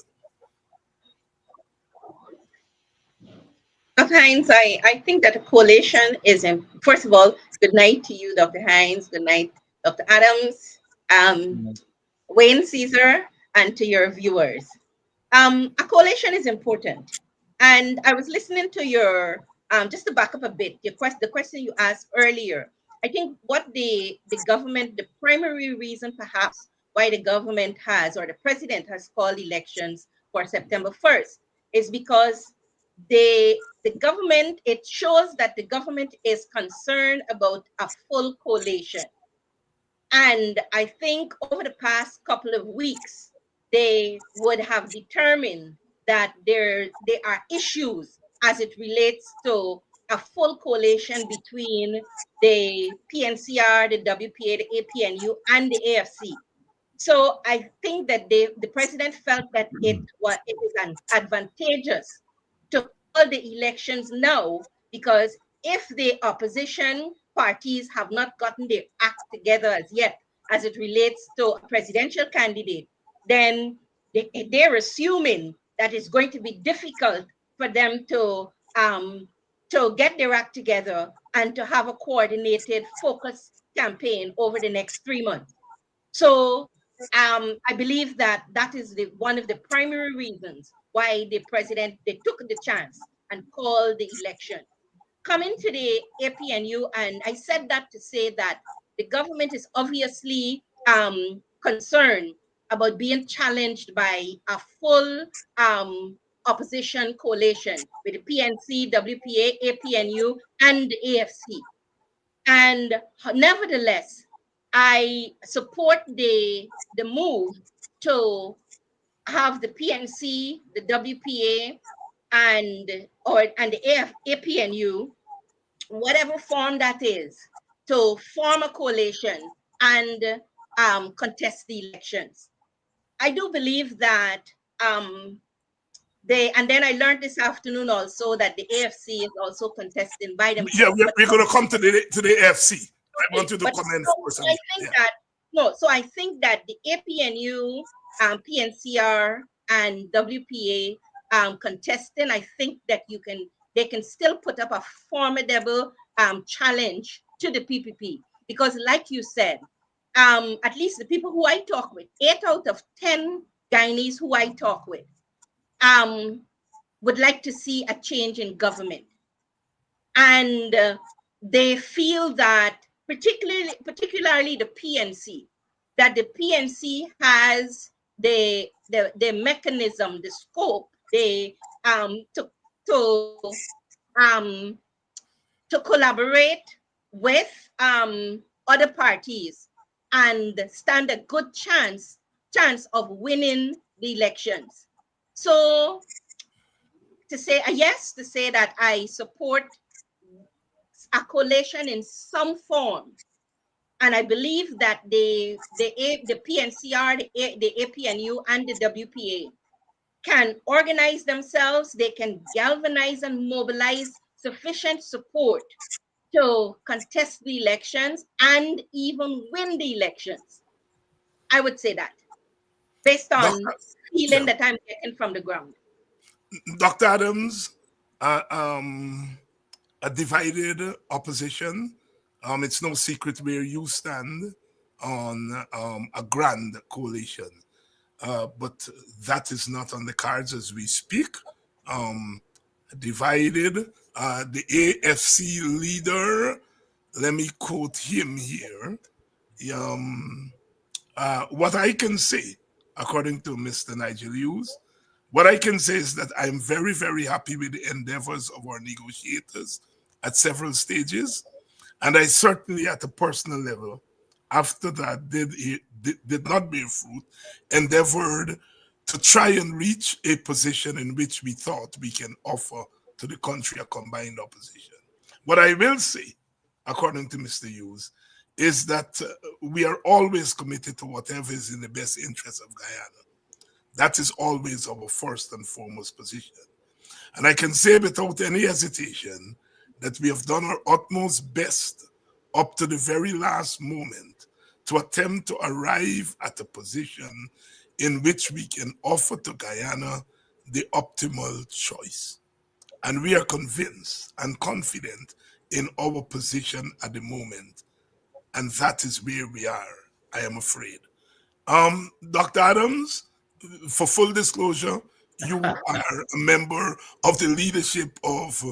Dr. Hines, I think that the coalition is, first of all, good night to you, Dr. Hines, good night, Dr. Adams, Wayne Caesar, and to your viewers. A coalition is important. And I was listening to your just to back up a bit, the question you asked earlier, I think what the government, the primary reason perhaps why the government has, or the president has called elections for September 1st is because the government, it shows that the government is concerned about a full collation. And I think over the past couple of weeks, they would have determined that there are issues as it relates to a full coalition between the PNCR, the WPA, the APNU, and the AFC. So I think that the president felt that it is advantageous to call the elections now, because if the opposition parties have not gotten their act together as yet, as it relates to a presidential candidate, then they're assuming that it's going to be difficult for them to get their act together and to have a coordinated, focused campaign over the next 3 months. So I believe that is one of the primary reasons why they took the chance and called the election. Coming to the APNU, and I said that to say that the government is obviously concerned about being challenged by a full opposition coalition with the PNC, WPA, APNU, and the AFC. And nevertheless, I support the move to have the PNC, the WPA, and the APNU, whatever form that is, to form a coalition and contest the elections. I do believe that and then I learned this afternoon also that the AFC is also contesting by themselves. Yeah, we're going to come to the AFC. I want you to comment first. So I think that the APNU, PNCR, and WPA contesting, I think that they can still put up a formidable challenge to the PPP, because, like you said, at least the people who I talk with, 8 out of 10 Guyanese who I talk with, would like to see a change in government, and they feel that particularly the PNC, that the PNC has the mechanism, the scope, to collaborate with other parties and stand a good chance of winning the elections. So to say a yes, to say that I support a coalition in some form, and I believe that the PNCR, the APNU, and the WPA can organize themselves. They can galvanize and mobilize sufficient support to contest the elections and even win the elections. I would say that, based on feeling that I'm getting from the ground. Dr. Adams, a divided opposition. It's no secret where you stand on a grand coalition, but that is not on the cards as we speak. Divided, the AFC leader, let me quote him here. What I can say, according to Mr. Nigel Hughes, what I can say is that I'm very, very happy with the endeavors of our negotiators at several stages. And I certainly, at a personal level, after that did not bear fruit, endeavored to try and reach a position in which we thought we can offer to the country a combined opposition. What I will say, according to Mr. Hughes, is that we are always committed to whatever is in the best interest of Guyana. That is always our first and foremost position. And I can say without any hesitation that we have done our utmost best up to the very last moment to attempt to arrive at a position in which we can offer to Guyana the optimal choice. And we are convinced and confident in our position at the moment. And that is where we are, I am afraid. Dr. Adams, for full disclosure, you are a member of the leadership of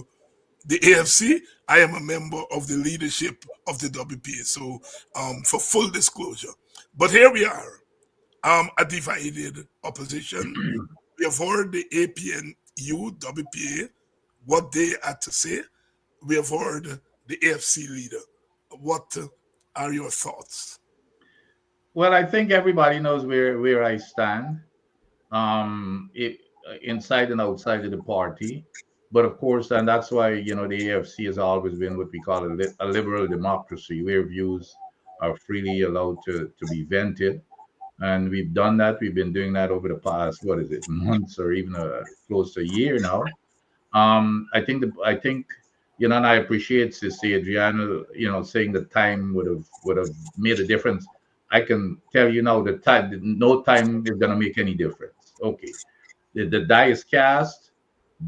the AFC, I am a member of the leadership of the WPA. So for full disclosure. But here we are, a divided opposition. We have heard the APNU, WPA, what they had to say. We have heard the AFC leader. What are your thoughts? Well, I think everybody knows where I stand, inside and outside of the party. But of course, and that's why the AFC has always been what we call a liberal democracy, where views are freely allowed to be vented, and we've done that. We've been doing that over the past, what is it, months or even close to a year now. I think and I appreciate Sister Adriana, saying that time would have made a difference. I can tell you now that no time is gonna make any difference. Okay, the die is cast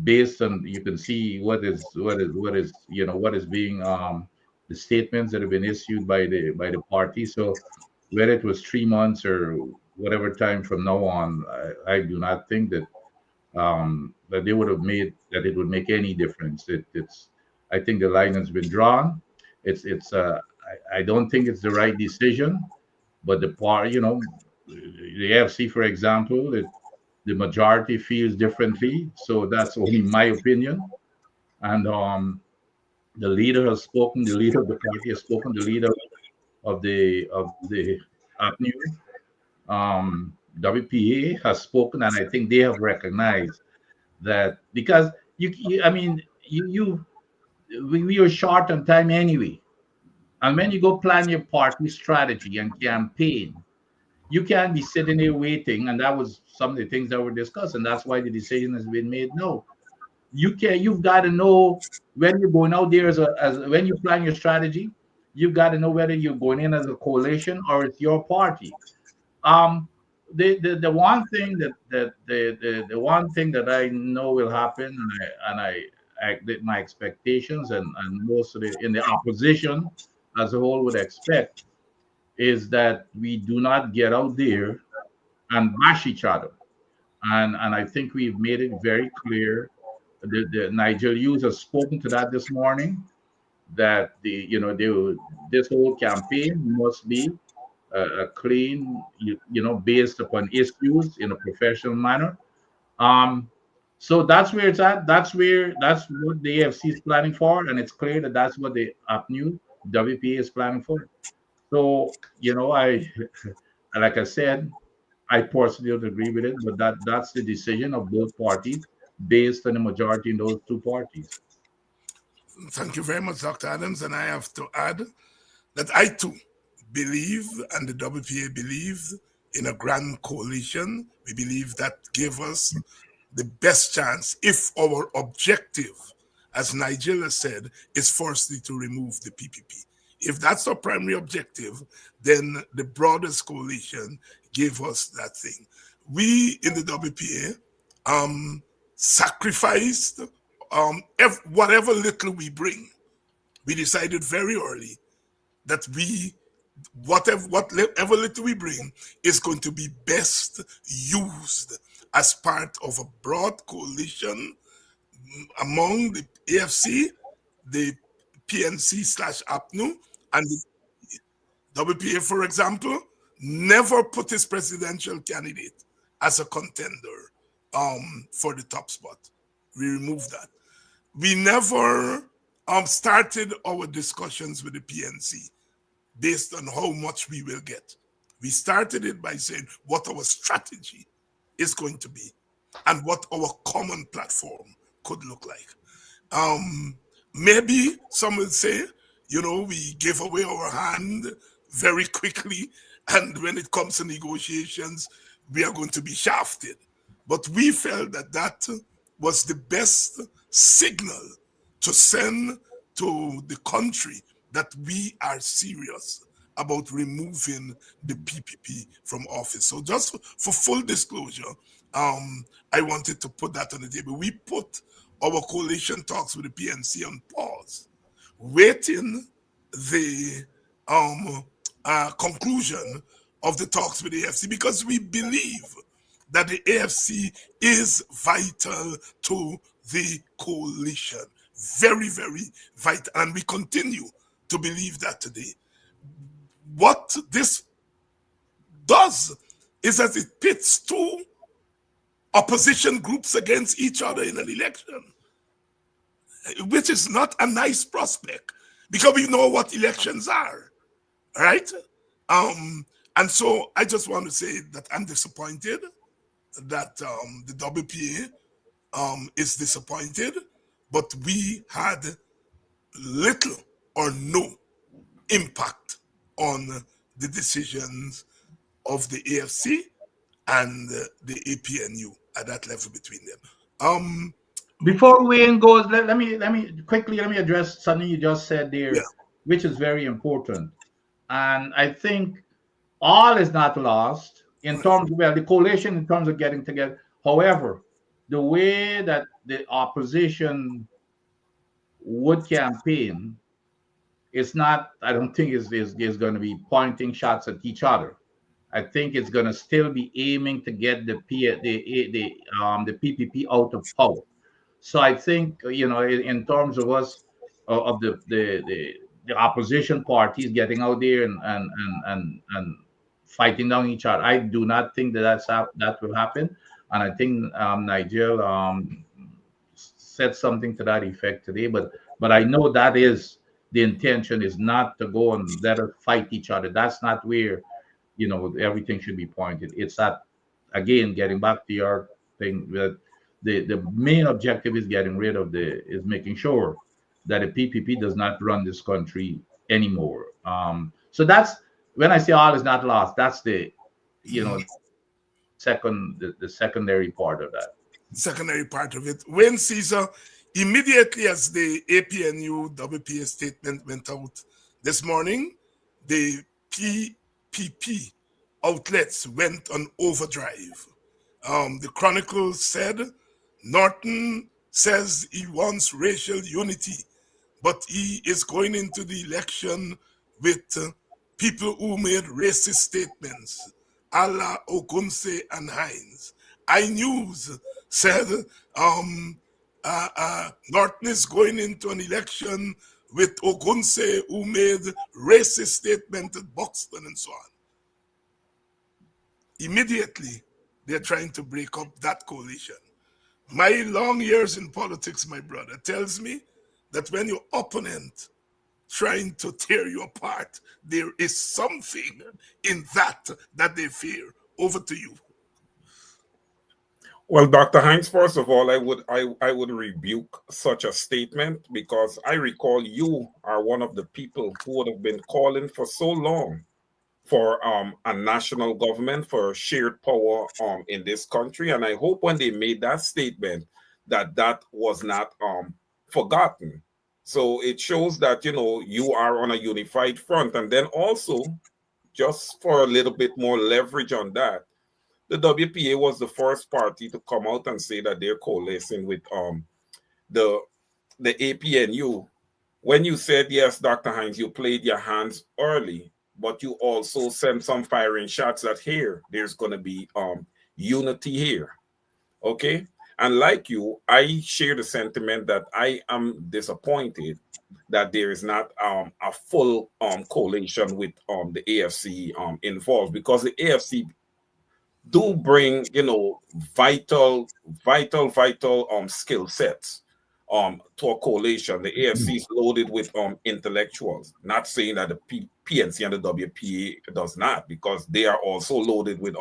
based on, you can see what is being the statements that have been issued by the party. So whether it was 3 months or whatever time from now on, I do not think that they would have made that it would make any difference. I think the line has been drawn. I don't think it's the right decision, but the AFC, for example, the majority feels differently. So that's only my opinion. And the leader has spoken. The leader of the party has spoken. The leader of the APNU, WPA, has spoken, and I think they have recognized that, because I mean, we are short on time anyway. And when you go plan your party strategy and campaign, you can't be sitting there waiting. And that was some of the things that were discussed, and that's why the decision has been made. No, you've got to know when you're going out there as when you plan your strategy. You've got to know whether you're going in as a coalition or it's your party. The one thing the one thing that I know will happen, and my expectations, and most of in the opposition as a whole would expect, is that we do not get out there and bash each other. And I think we've made it very clear. The Nigel Hughes has spoken to that this morning, that this whole campaign must be a clean, based upon issues in a professional manner. So that's where it's at. That's what the AFC is planning for, and it's clear that that's what the APNU WPA is planning for. So I like I said, I personally don't agree with it, but that's the decision of both parties based on the majority in those two parties. Thank you very much, Dr. Adams. And I have to add that I too believe, and the WPA believes, in a grand coalition. We believe that gave us the best chance, if our objective, as Nigel has said, is firstly to remove the PPP. If that's our primary objective, then the broadest coalition gave us that thing. We in the WPA sacrificed whatever little we bring. We decided very early that whatever little we bring is going to be best used as part of a broad coalition among the AFC, the PNC/APNU, and the WPA, for example, never put his presidential candidate as a contender for the top spot. We removed that. We never started our discussions with the PNC based on how much we will get. We started it by saying what our strategy is going to be and what our common platform could look like. Maybe some will say, we gave away our hand very quickly, and when it comes to negotiations, we are going to be shafted. But we felt that was the best signal to send to the country that we are serious about removing the PPP from office. So just for full disclosure, I wanted to put that on the table. We put our coalition talks with the PNC on pause, waiting the conclusion of the talks with the AFC, because we believe that the AFC is vital to the coalition, very, very vital, and we continue to believe that today. What this does is that it pits two opposition groups against each other in an election, which is not a nice prospect because we know what elections are, right? And so I just want to say that I'm disappointed that the WPA is disappointed, but we had little or no impact on the decisions of the AFC and the APNU at that level between them. Before Wayne goes, let me quickly address something you just said there, Yeah. which is very important. And I think all is not lost in terms of, well, the coalition in terms of getting together. However, the way that the opposition would campaign is not, I don't think is going to be pointing shots at each other. I think it's going to still be aiming to get the PPP out of power. So I think, in terms of us, of the opposition parties getting out there and fighting down each other, I do not think that will happen. And I think Nigel said something to that effect today. But I know that is the intention, is not to go and let us fight each other. That's not where everything should be pointed. It's that, again, getting back to your thing, that the main objective is making sure that a PPP does not run this country anymore. So that's when I say all is not lost. That's the secondary part of that. Secondary part of it. When Caesar, immediately as the APNU WPA statement went out this morning, the PPP outlets went on overdrive. The Chronicle said Norton says he wants racial unity, but he is going into the election with people who made racist statements, a la Ogunse and Hines. iNews said Norton is going into an election with Ogunse, who made racist statements at Buxton and so on. Immediately, they're trying to break up that coalition. My long years in politics, my brother, tells me that when your opponent trying to tear you apart, there is something in that they fear. Over to you. Well, Dr. Hines, first of all, I would rebuke such a statement, because I recall you are one of the people who would have been calling for so long for a national government, for shared power in this country. And I hope when they made that statement that was not forgotten. So it shows that, you are on a unified front. And then also, just for a little bit more leverage on that, the WPA was the first party to come out and say that they're coalescing with the APNU. When you said, yes, Dr. Hines, you played your hands early, but you also sent some firing shots at here. There's going to be unity here. Okay? And like you, I share the sentiment that I am disappointed that there is not a full coalition with the AFC involved, because the AFC do bring, vital skill sets to a coalition. The AFC is loaded with intellectuals. Not saying that the PNC and the WPA does not, because they are also loaded with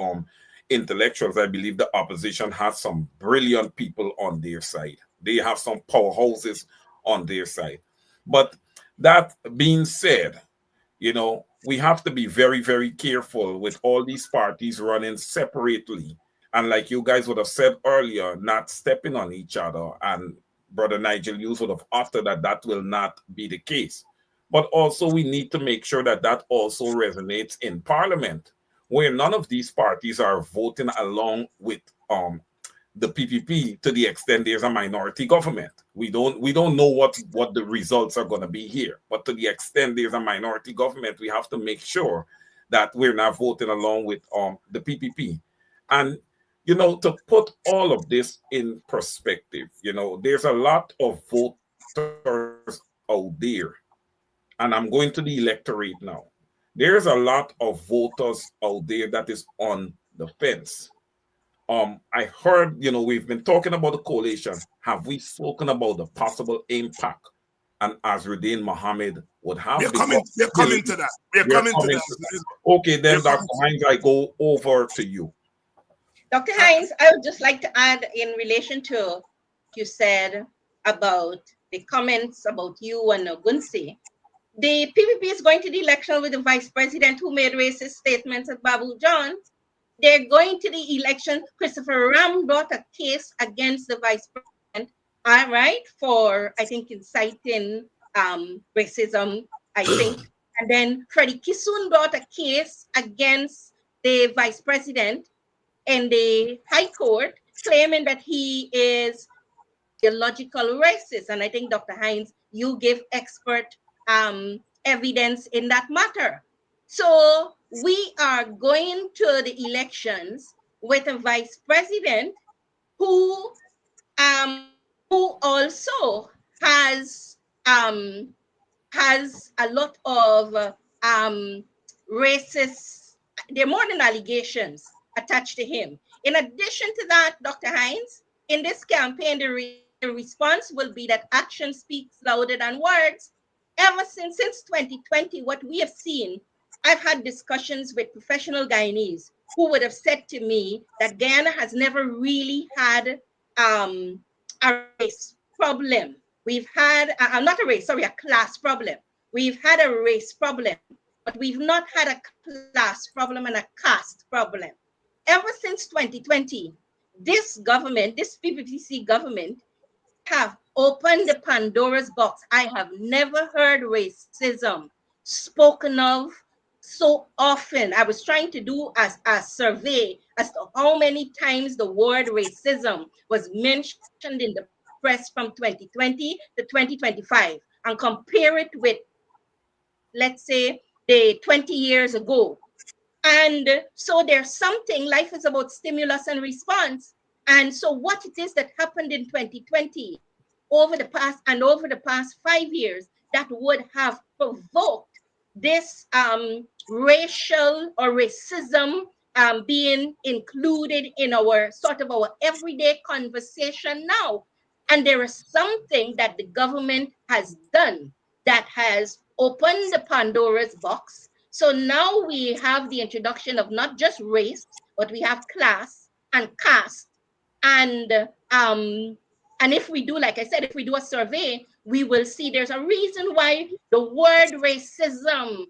intellectuals. I believe the opposition has some brilliant people on their side. They have some powerhouses on their side. But that being said, we have to be very, very careful with all these parties running separately. And like you guys would have said earlier, not stepping on each other. And Brother Nigel, you sort of after that will not be the case. But also we need to make sure that also resonates in Parliament, where none of these parties are voting along with the PPP to the extent there's a minority government. We don't know what the results are going to be here, but to the extent there's a minority government, we have to make sure that we're not voting along with the PPP. And to put all of this in perspective, there's a lot of vote electors out there, and I'm going to the electorate now. There's a lot of voters out there that is on the fence. I heard, we've been talking about the coalition. Have we spoken about the possible impact and Azruddin Mohammed would have? We're coming to that. We're coming to that. Okay, then Dr. Hines, I go over to you. Dr. Hines, I would just like to add in relation to what you said about the comments about you and Gunsi. The PPP is going to the election with the vice president who made racist statements at Babu John. They're going to the election. Christopher Ram brought a case against the vice president, all right, for, I think, inciting racism, I think. And then Freddie Kisun brought a case against the vice president in the High Court, claiming that he is illogical racist. And I think, Dr. Hines, you give expert evidence in that matter. So we are going to the elections with a vice president who also has a lot of racist, there are more than allegations attached to him. In addition to that, Dr. Hines, in this campaign, the response will be that action speaks louder than words. Ever since 2020, what we have seen, I've had discussions with professional Guyanese who would have said to me that Guyana has never really had a race problem. We've had, not a race, sorry, a class problem. We've had a race problem, but we've not had a class problem and a caste problem. Ever since 2020, this government, this PPPC government, have opened the Pandora's box. I have never heard racism spoken of so often. I was trying to do a survey as to how many times the word racism was mentioned in the press from 2020 to 2025 and compare it with, let's say, the 20 years ago. And so there's something, life is about stimulus and response. And so what it is that happened in 2020 over the past 5 years that would have provoked this racial or racism being included in our everyday conversation now. And there is something that the government has done that has opened the Pandora's box. So now we have the introduction of not just race, but we have class and caste. And if we do, like I said, if we do a survey, we will see there's a reason why the word racism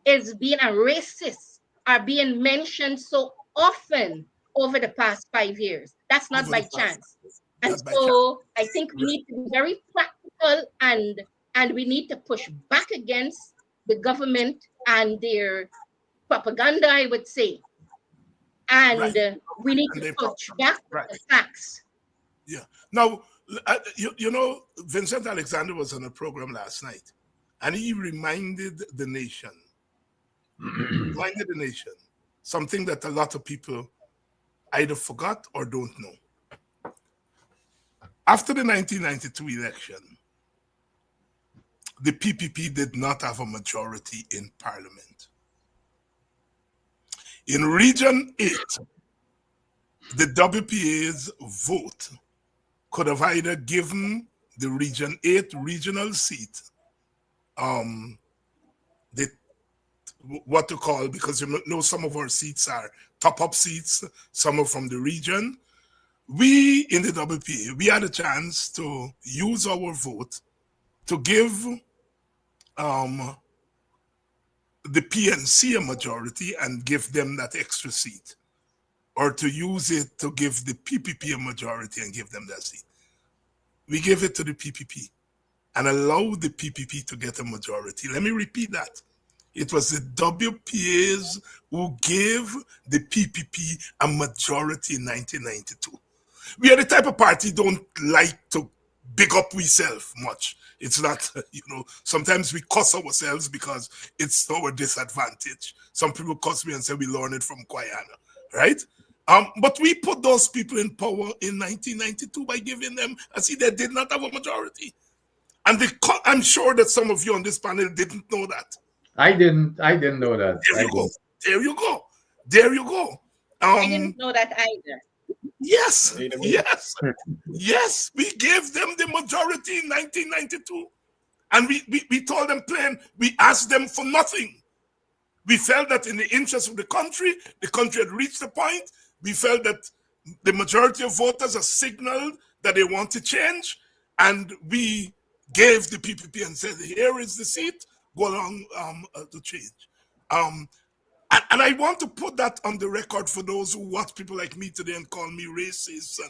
is being racist are being mentioned so often over the past 5 years. That's not by chance. And so I think we need to be very practical and we need to push back against the government and their propaganda, I would say. And we need to push back with the facts. Yeah. Now, you know, Vincent Alexander was on a program last night, and he reminded the nation, something that a lot of people either forgot or don't know. After the 1992 election, the PPP did not have a majority in parliament. In Region 8, the WPA's vote could have either given the Region 8 regional seat, what to call, because you know some of our seats are top-up seats, some are from the region. We in the WPA, we had a chance to use our vote to give the PNC a majority and give them that extra seat, or to use it to give the PPP a majority and give them that seat. We gave it to the PPP and allowed the PPP to get a majority. Let me repeat that. It was the WPAs who gave the PPP a majority in 1992. We are the type of party don't like to big up ourselves much. It's not, sometimes we cuss ourselves because it's our disadvantage. Some people cuss me and say we learned it from Guyana, right? But we put those people in power in 1992 by giving them a seat. They did not have a majority. And I'm sure that some of you on this panel didn't know that. I didn't know that. There you go. There you go. I didn't know that either. Yes. Yes. Yes. We gave them the majority in 1992. And we told them plain, we asked them for nothing. We felt that in the interest of the country had reached the point. We felt that the majority of voters have signaled that they want to change. And we gave the PPP and said, here is the seat, go along to change. And I want to put that on the record for those who watch people like me today and call me racist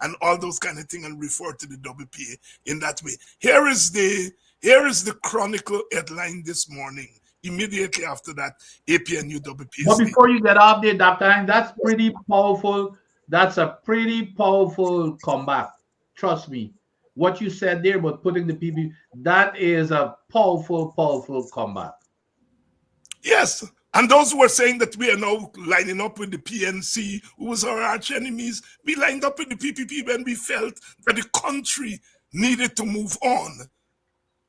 and all those kind of things and refer to the WPA in that way. Here is the Chronicle headline this morning. Immediately after that, APNU WPA. But before you get off there, Dr. Hines, that's pretty powerful. That's a pretty powerful comeback. Trust me. What you said there about putting the PPP, that is a powerful, powerful comeback. Yes. And those who are saying that we are now lining up with the PNC, who was our arch enemies, we lined up with the PPP when we felt that the country needed to move on.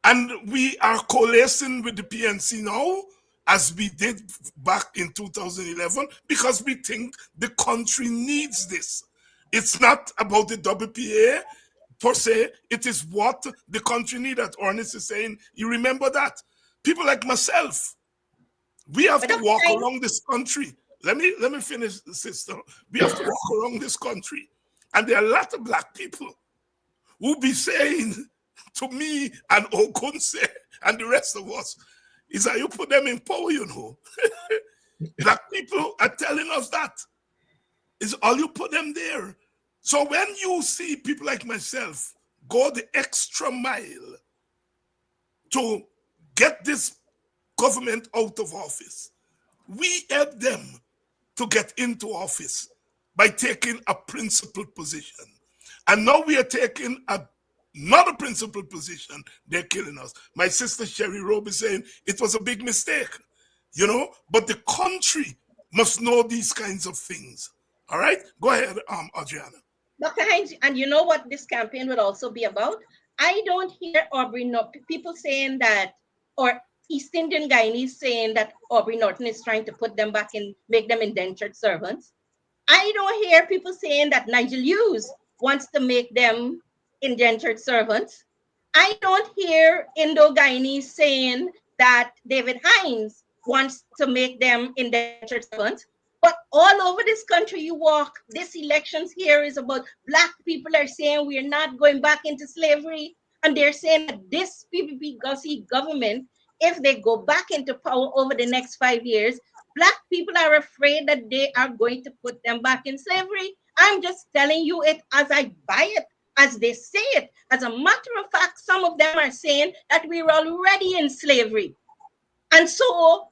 And we are coalescing with the PNC now, as we did back in 2011, because we think the country needs this. It's not about the WPA per se, it is what the country needs. That Ernest is saying, you remember that? People like myself, we have to walk around this country. Let me finish, sister. We have to walk around this country. And there are a lot of black people who be saying to me and Ogunse and the rest of us, is that you put them in power, you know. Black people are telling us that. It's all you put them there. So when you see people like myself go the extra mile to get this government out of office, we help them to get into office by taking a principled position. And now we are taking not a principled position. They're killing us. My sister Sherry Robe is saying it was a big mistake, you know, but the country must know these kinds of things. All right, go ahead, Audreyanna. Dr. Hines, and you know what this campaign would also be about? I don't hear people saying that, or East Indian Guyanese saying that Aubrey Norton is trying to put them back in, make them indentured servants. I don't hear people saying that Nigel Hughes wants to make them indentured servants. I don't hear Indo-Guyanese saying that David Hines wants to make them indentured servants. But all over this country you walk, this elections here is about black people are saying we are not going back into slavery. And they're saying that this PPP Gussie government, if they go back into power over the next 5 years, black people are afraid that they are going to put them back in slavery. I'm just telling you it as I buy it, as they say it. As a matter of fact, some of them are saying that we're already in slavery. And so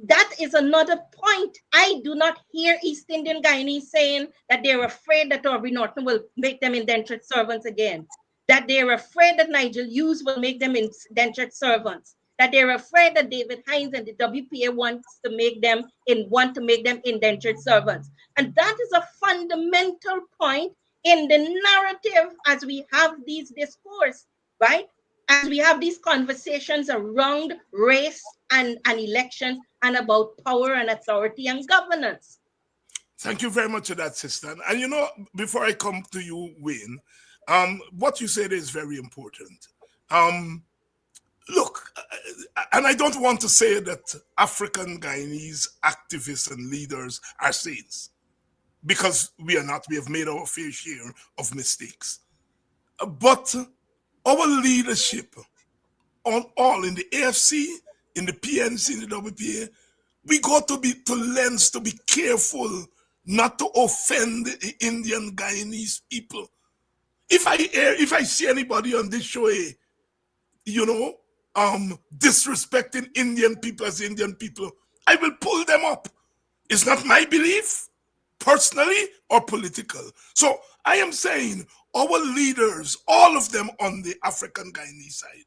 that is another point. I do not hear East Indian Guyanese saying that they're afraid that Aubrey Norton will make them indentured servants again, that they're afraid that Nigel Hughes will make them indentured servants, that they're afraid that David Hines and the WPA want to make them indentured servants. And that is a fundamental point in the narrative as we have these discourse, right? As we have these conversations around race and elections and about power and authority and governance. Thank you very much for that, sister. And you know, before I come to you, Wayne, what you said is very important. Look, and I don't want to say that African Guyanese activists and leaders are saints, because we are not. We have made our fair share of mistakes. But our leadership on all in the AFC, in the PNC, in the WPA, we got to be careful not to offend the Indian Guyanese people. If I see anybody on this show, disrespecting Indian people as Indian people, I will pull them up. It's not my belief, personally or political. So I am saying our leaders, all of them on the African Guyanese side,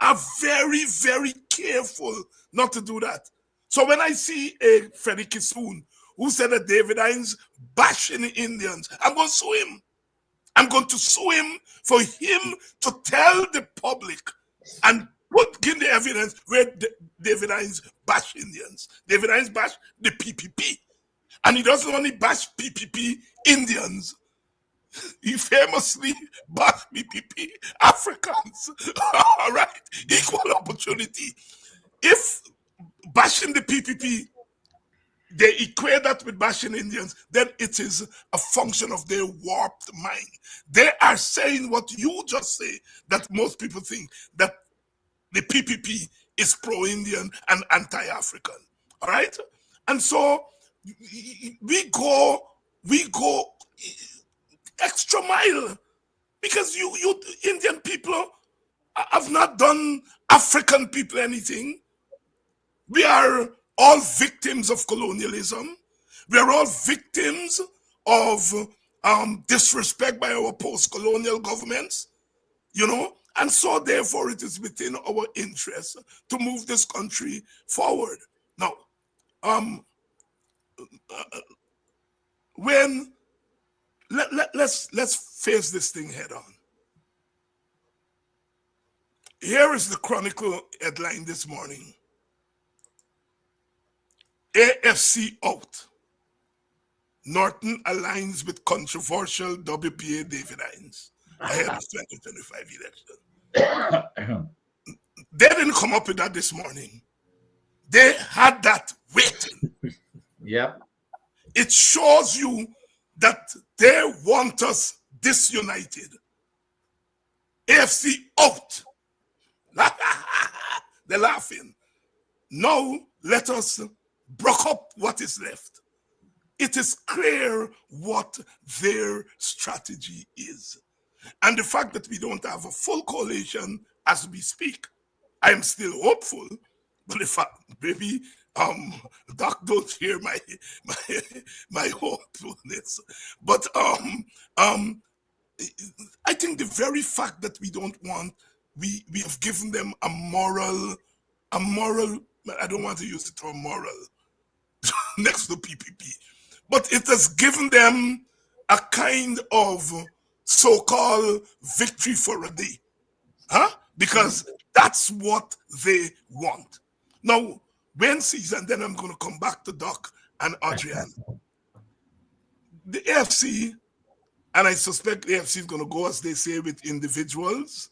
are very, very careful not to do that. So when I see a Freddie Kissoon who said that David Hines bashing the Indians, I'm going to sue him. I'm going to sue him for him to tell the public and give the evidence where David Hines bash Indians. David Hines bash the PPP. And he doesn't only bash PPP Indians, he famously bashed PPP Africans. All right, equal opportunity. If bashing the PPP, they equate that with bashing Indians, then it is a function of their warped mind. They are saying what you just say, that most people think, that the PPP is pro-Indian and anti-African. All right? And so we go extra mile, because you Indian people have not done African people anything. We are all victims of colonialism. We are all victims of disrespect by our post-colonial governments, and so therefore it is within our interest to move this country forward. Now, when let's face this thing head on. Here is the Chronicle headline this morning. AFC out. Norton aligns with controversial WPA David Hines ahead of 2025 election. They didn't come up with that this morning. They had that waiting. Yep. It shows you that they want us disunited. AFC out. They're laughing. Now let us break up what is left. It is clear what their strategy is. And the fact that we don't have a full coalition as we speak, I am still hopeful. But the fact, maybe Doc don't hear my hopefulness. But I think the very fact that we don't want, we have given them a moral, I don't want to use the term moral next to PPP, but it has given them a kind of so-called victory for a day, because that's what they want. Now, when season, then I'm going to come back to Doc and Audreyanna. The AFC, and I suspect the AFC is going to go, as they say, with individuals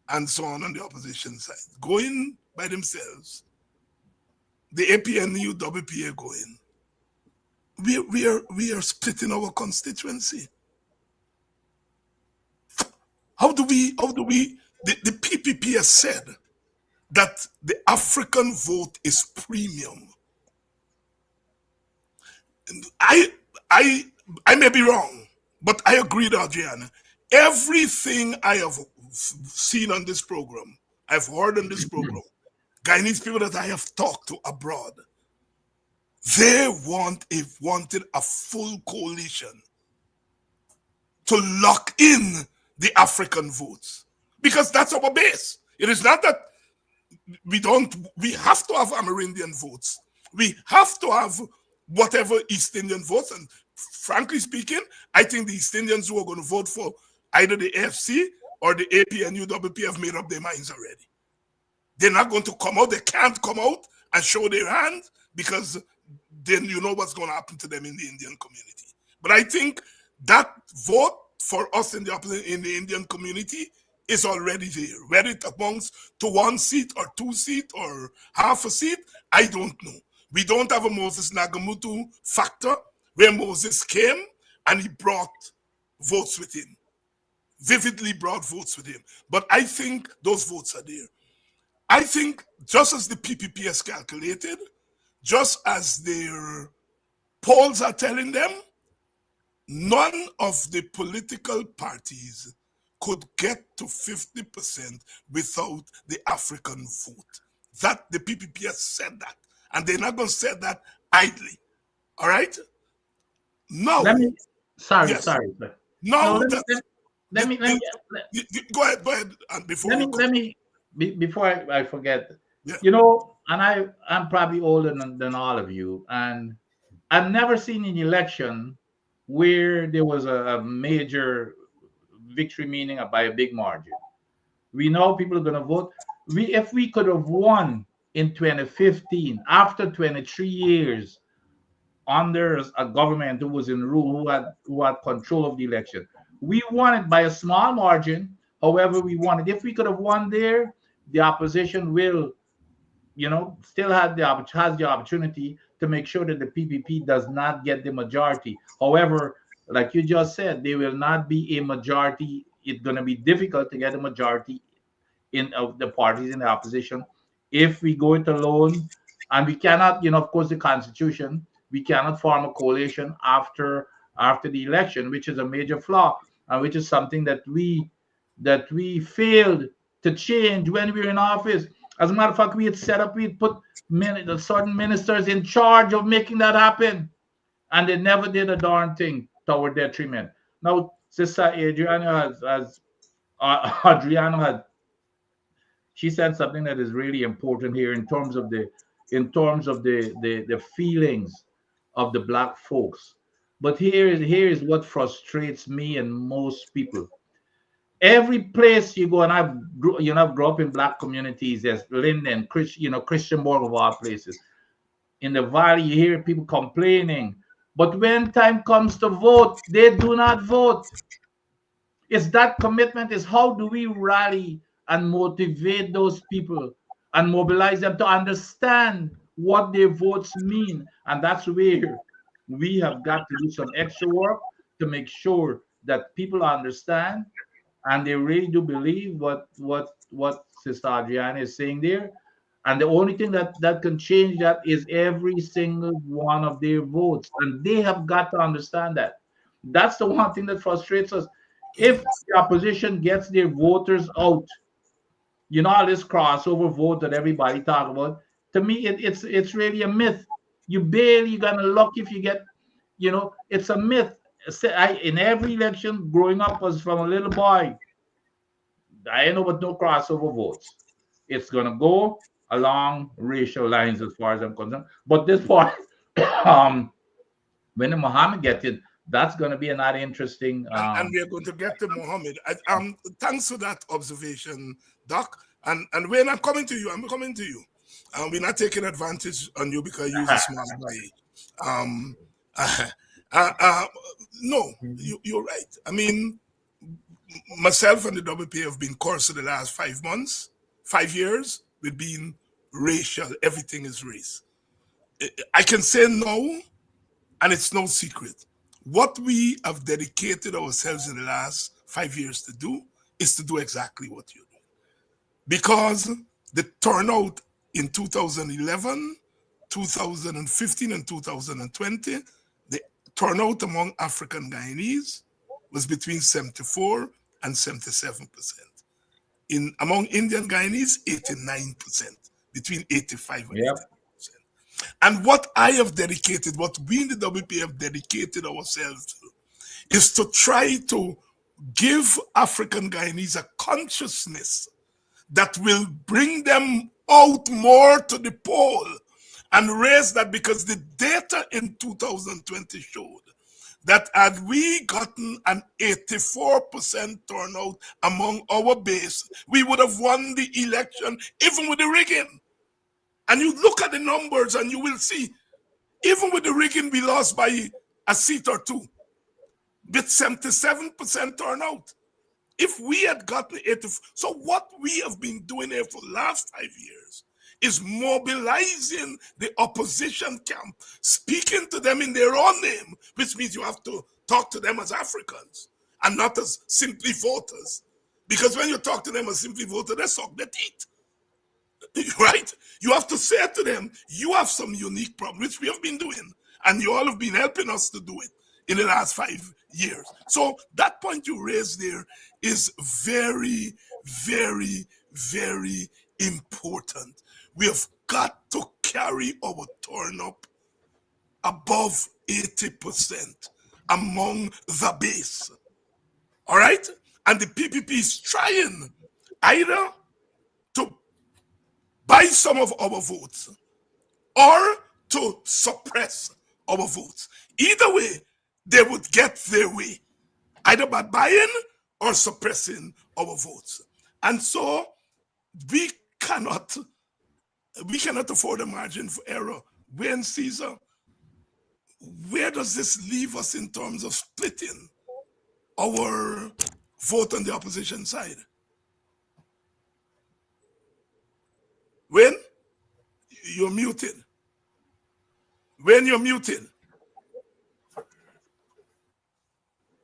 and so on the opposition side, going by themselves. The APNU, WPA going. We are splitting our constituency. How do we, the PPP has said that the African vote is premium. I may be wrong, but I agree with Audreyanna. Everything I have seen on this program, I've heard on this program, Guyanese people that I have talked to abroad, they wanted a full coalition to lock in the African votes, because that's our base. It is not that we have to have Amerindian votes. We have to have whatever East Indian votes. And frankly speaking, I think the East Indians who are going to vote for either the AFC or the AP and UWP have made up their minds already. They're not going to come out. They can't come out and show their hand, because then you know what's going to happen to them in the Indian community. But I think that vote for us in the Indian community is already there. Whether it amounts to 1 seat or 2 seats or half a seat, I don't know. We don't have a Moses Nagamutu factor where Moses came and he brought votes with him, vividly brought votes with him. But I think those votes are there. I think just as the PPP has calculated, just as their polls are telling them, none of the political parties could get to 50% without the African vote. That the PPP has said that, and they're not going to say that idly. All right? No. Sorry. No. Let me go ahead. And before before I forget. Yeah. You know, and I'm probably older than all of you, and I've never seen an election where there was a major victory, meaning by a big margin. We know people are going to vote. If we could have won in 2015, after 23 years under a government who was in rule, who had control of the election, we won it by a small margin. However, we won it. If we could have won there, the opposition will, still has the opportunity to make sure that the PPP does not get the majority. However, like you just said, they will not be a majority. It's going to be difficult to get a majority in of the parties in the opposition if we go it alone, and we cannot, of course, the Constitution, we cannot form a coalition after the election, which is a major flaw, and which is something that we failed to change when we were in office. As a matter of fact, we had set up, we had put certain ministers in charge of making that happen, and they never did a darn thing toward their treatment. Now, Sister Audreyanna had she said something that is really important here in terms of the feelings of the black folks. But here is what frustrates me and most people. Every place you go, and I've grew up in black communities, there's Linden, Christianborg of all places. In the valley, you hear people complaining. But when time comes to vote, they do not vote. It's that commitment, is how do we rally and motivate those people and mobilize them to understand what their votes mean. And that's where we have got to do some extra work to make sure that people understand and they really do believe what Sister Audreyanna is saying there. And the only thing that can change that is every single one of their votes. And they have got to understand that. That's the one thing that frustrates us. If the opposition gets their voters out, all this crossover vote that everybody talk about, to me, it's really a myth. You barely gonna look if you get, it's a myth. In every election growing up was from a little boy, I ain't know about no crossover votes. It's gonna go along racial lines as far as I'm concerned. But this part, when the Muhammad gets it, that's going to be another interesting. And we are going to get to Mohammed. Thanks for that observation, Doc. And when I'm coming to you, we're not taking advantage on you because you're a small guy. No, you're right. I mean, myself and the WP have been cursed the last 5 years with being racial. Everything is race. I can say no, and it's no secret. What we have dedicated ourselves in the last 5 years to do is to do exactly what you do. Because the turnout in 2011, 2015, and 2020, the turnout among African Guyanese was between 74 and 77%. Among Indian Guyanese, 89%, between 85 and 80%. And what I have dedicated, what we in the WP have dedicated ourselves to, is to try to give African Guyanese a consciousness that will bring them out more to the poll and raise that, because the data in 2020 showed that had we gotten an 84% turnout among our base, we would have won the election even with the rigging. And you look at the numbers and you will see, even with the rigging, we lost by a seat or two, with 77% turnout. If we had gotten 84%, so what we have been doing here for the last 5 years is mobilizing the opposition camp, speaking to them in their own name, which means you have to talk to them as Africans and not as simply voters. Because when you talk to them as simply voters, they suck their teeth. Right? You have to say to them, you have some unique problem, which we have been doing, and you all have been helping us to do it in the last 5 years. So that point you raised there is very, very, very important. We have got to carry our turn up above 80% among the base. All right? And the PPP is trying either to buy some of our votes or to suppress our votes. Either way, they would get their way, either by buying or suppressing our votes. And so we cannot afford a margin for error. When Caesar, where does this leave us in terms of splitting our vote on the opposition side? When you're muted. When you're muted.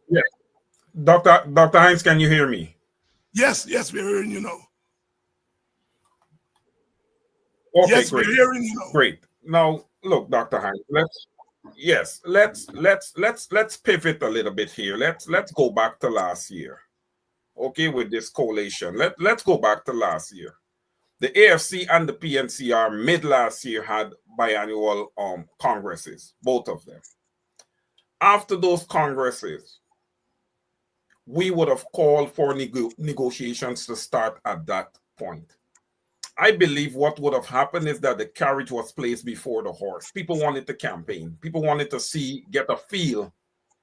Yes. Dr. Hines, can you hear me? Yes, we're hearing you now. Okay, yes, great. we're hearing you now. Great. Now, look, Dr. Hines, let's pivot a little bit here. Let's go back to last year. Okay, with this coalition. Let's go back to last year. The AFC and the PNCR mid last year had biannual congresses, both of them. After those congresses, we would have called for negotiations to start at that point. I believe what would have happened is that the carriage was placed before the horse. People wanted to campaign. People wanted to get a feel,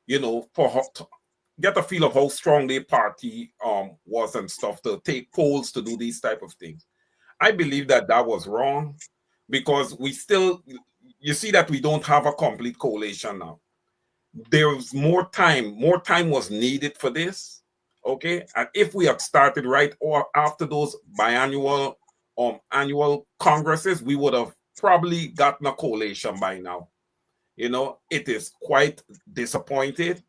get a feel of how strong their party was and stuff, to take polls, to do these type of things. I believe that was wrong, because you see that we don't have a complete coalition now. There's more time was needed for this, okay? And if we had started right or after those biannual annual congresses, we would have probably gotten a coalition by now. It is quite disappointed.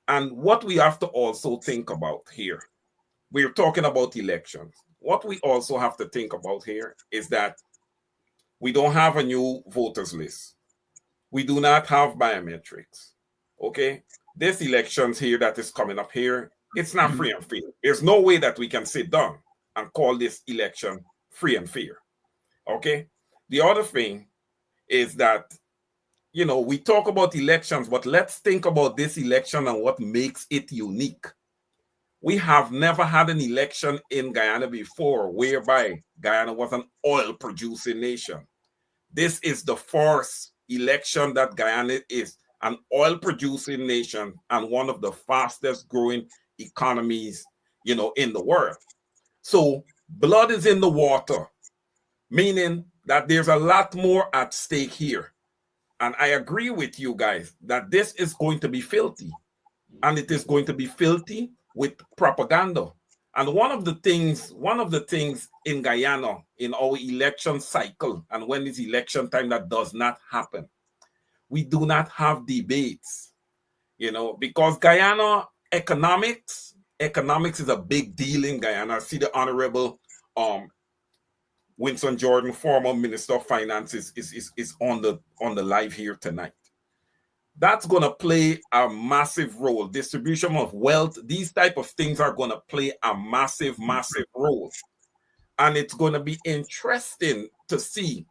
And what we have to also think about here, we're talking about elections. What we also have to think about here is that we don't have a new voters list. We do not have biometrics. Okay? This elections here that is coming up here, it's not free and fair. There's no way that we can sit down and call this election free and fair. Okay? The other thing is that, we talk about elections, but let's think about this election and what makes it unique. We have never had an election in Guyana before whereby Guyana was an oil-producing nation. This is the first election that Guyana is an oil-producing nation and one of the fastest-growing economies, in the world. So blood is in the water, meaning that there's a lot more at stake here. And I agree with you guys that this is going to be filthy, and it is going to be filthy with propaganda. And one of the things in Guyana, in our election cycle, and when it's election time, that does not happen. We do not have debates, because Guyana economics is a big deal in Guyana. I see the Honorable Winston Jordan, former Minister of Finance, is on the live here tonight. That's going to play a massive role. Distribution of wealth, these type of things are going to play a massive role. And it's going to be interesting to see,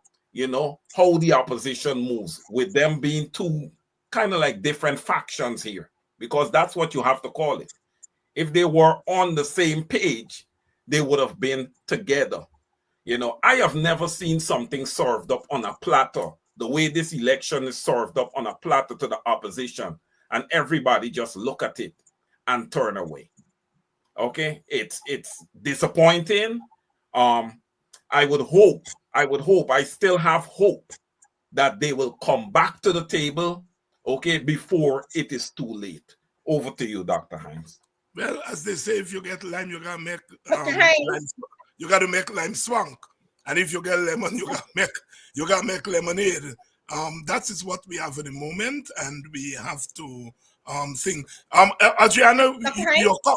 how the opposition moves, with them being two kind of like different factions here, because that's what you have to call it. If they were on the same page, they would have been together. I have never seen something served up on a platter the way this election is served up on a platter to the opposition, and everybody just look at it and turn away. Okay, it's disappointing. I still have hope that they will come back to the table, okay, before it is too late. Over to you, Dr. Hines. Well, as they say, if you get lime, you gotta make lime swamp. And if you get lemon, you gotta make lemonade. That is what we have at the moment, and we have to think. Audreyanna,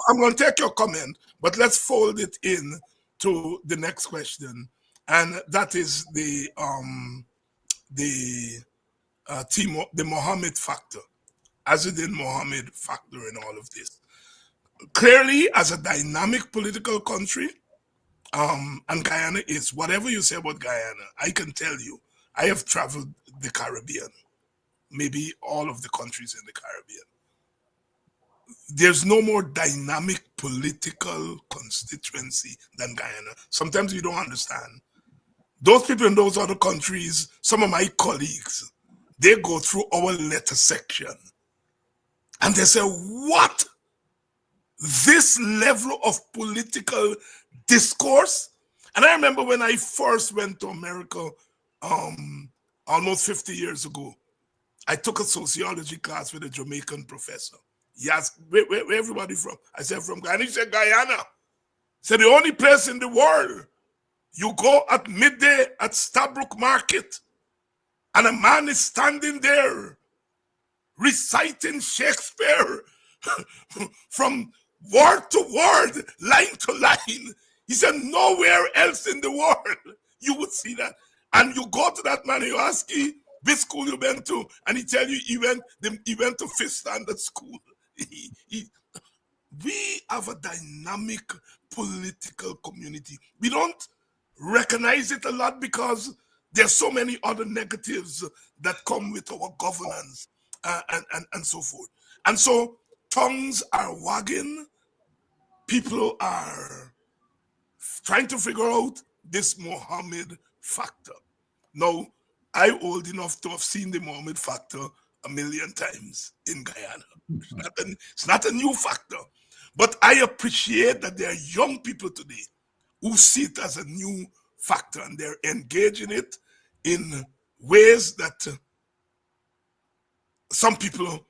I'm going to take your comment, but let's fold it in to the next question, and that is the Mohammed factor, Azzedine Mohammed factor in all of this. Clearly, as a dynamic political country, and Guyana is, whatever you say about Guyana, I can tell you, I have traveled the Caribbean, maybe all of the countries in the Caribbean. There's no more dynamic political constituency than Guyana. Sometimes we don't understand. Those people in those other countries, some of my colleagues, they go through our letter section and they say, what? This level of political discourse. And I remember when I first went to America almost 50 years ago, I took a sociology class with a Jamaican professor. He asked, where everybody from? I said, from Guyana. He said, Guyana. He said, the only place in the world you go at midday at Stabrook Market and a man is standing there reciting Shakespeare from word to word, line to line. He said, nowhere else in the world you would see that. And you go to that man and you ask him, which school you went to, and he tell you he went to Fifth Standard School. We have a dynamic political community. We don't recognize it a lot because there's so many other negatives that come with our governance and so forth. And so tongues are wagging. People are trying to figure out this Mohammed factor. Now, I old enough to have seen the Mohammed factor a million times in Guyana. It's not a new factor. But I appreciate that there are young people today who see it as a new factor and they're engaging it in ways that some people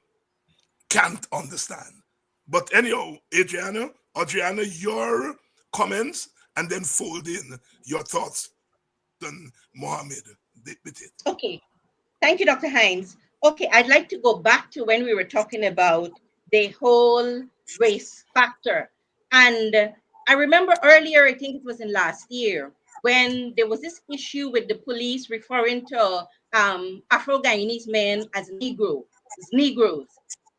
can't understand. But anyhow, Audreyanna, your comments and then fold in your thoughts on Mohammed with it. Okay. Thank you, Dr. Hines. Okay, I'd like to go back to when we were talking about the whole race factor. And I remember earlier, I think it was in last year, when there was this issue with the police referring to Afro-Guyanese men as Negroes.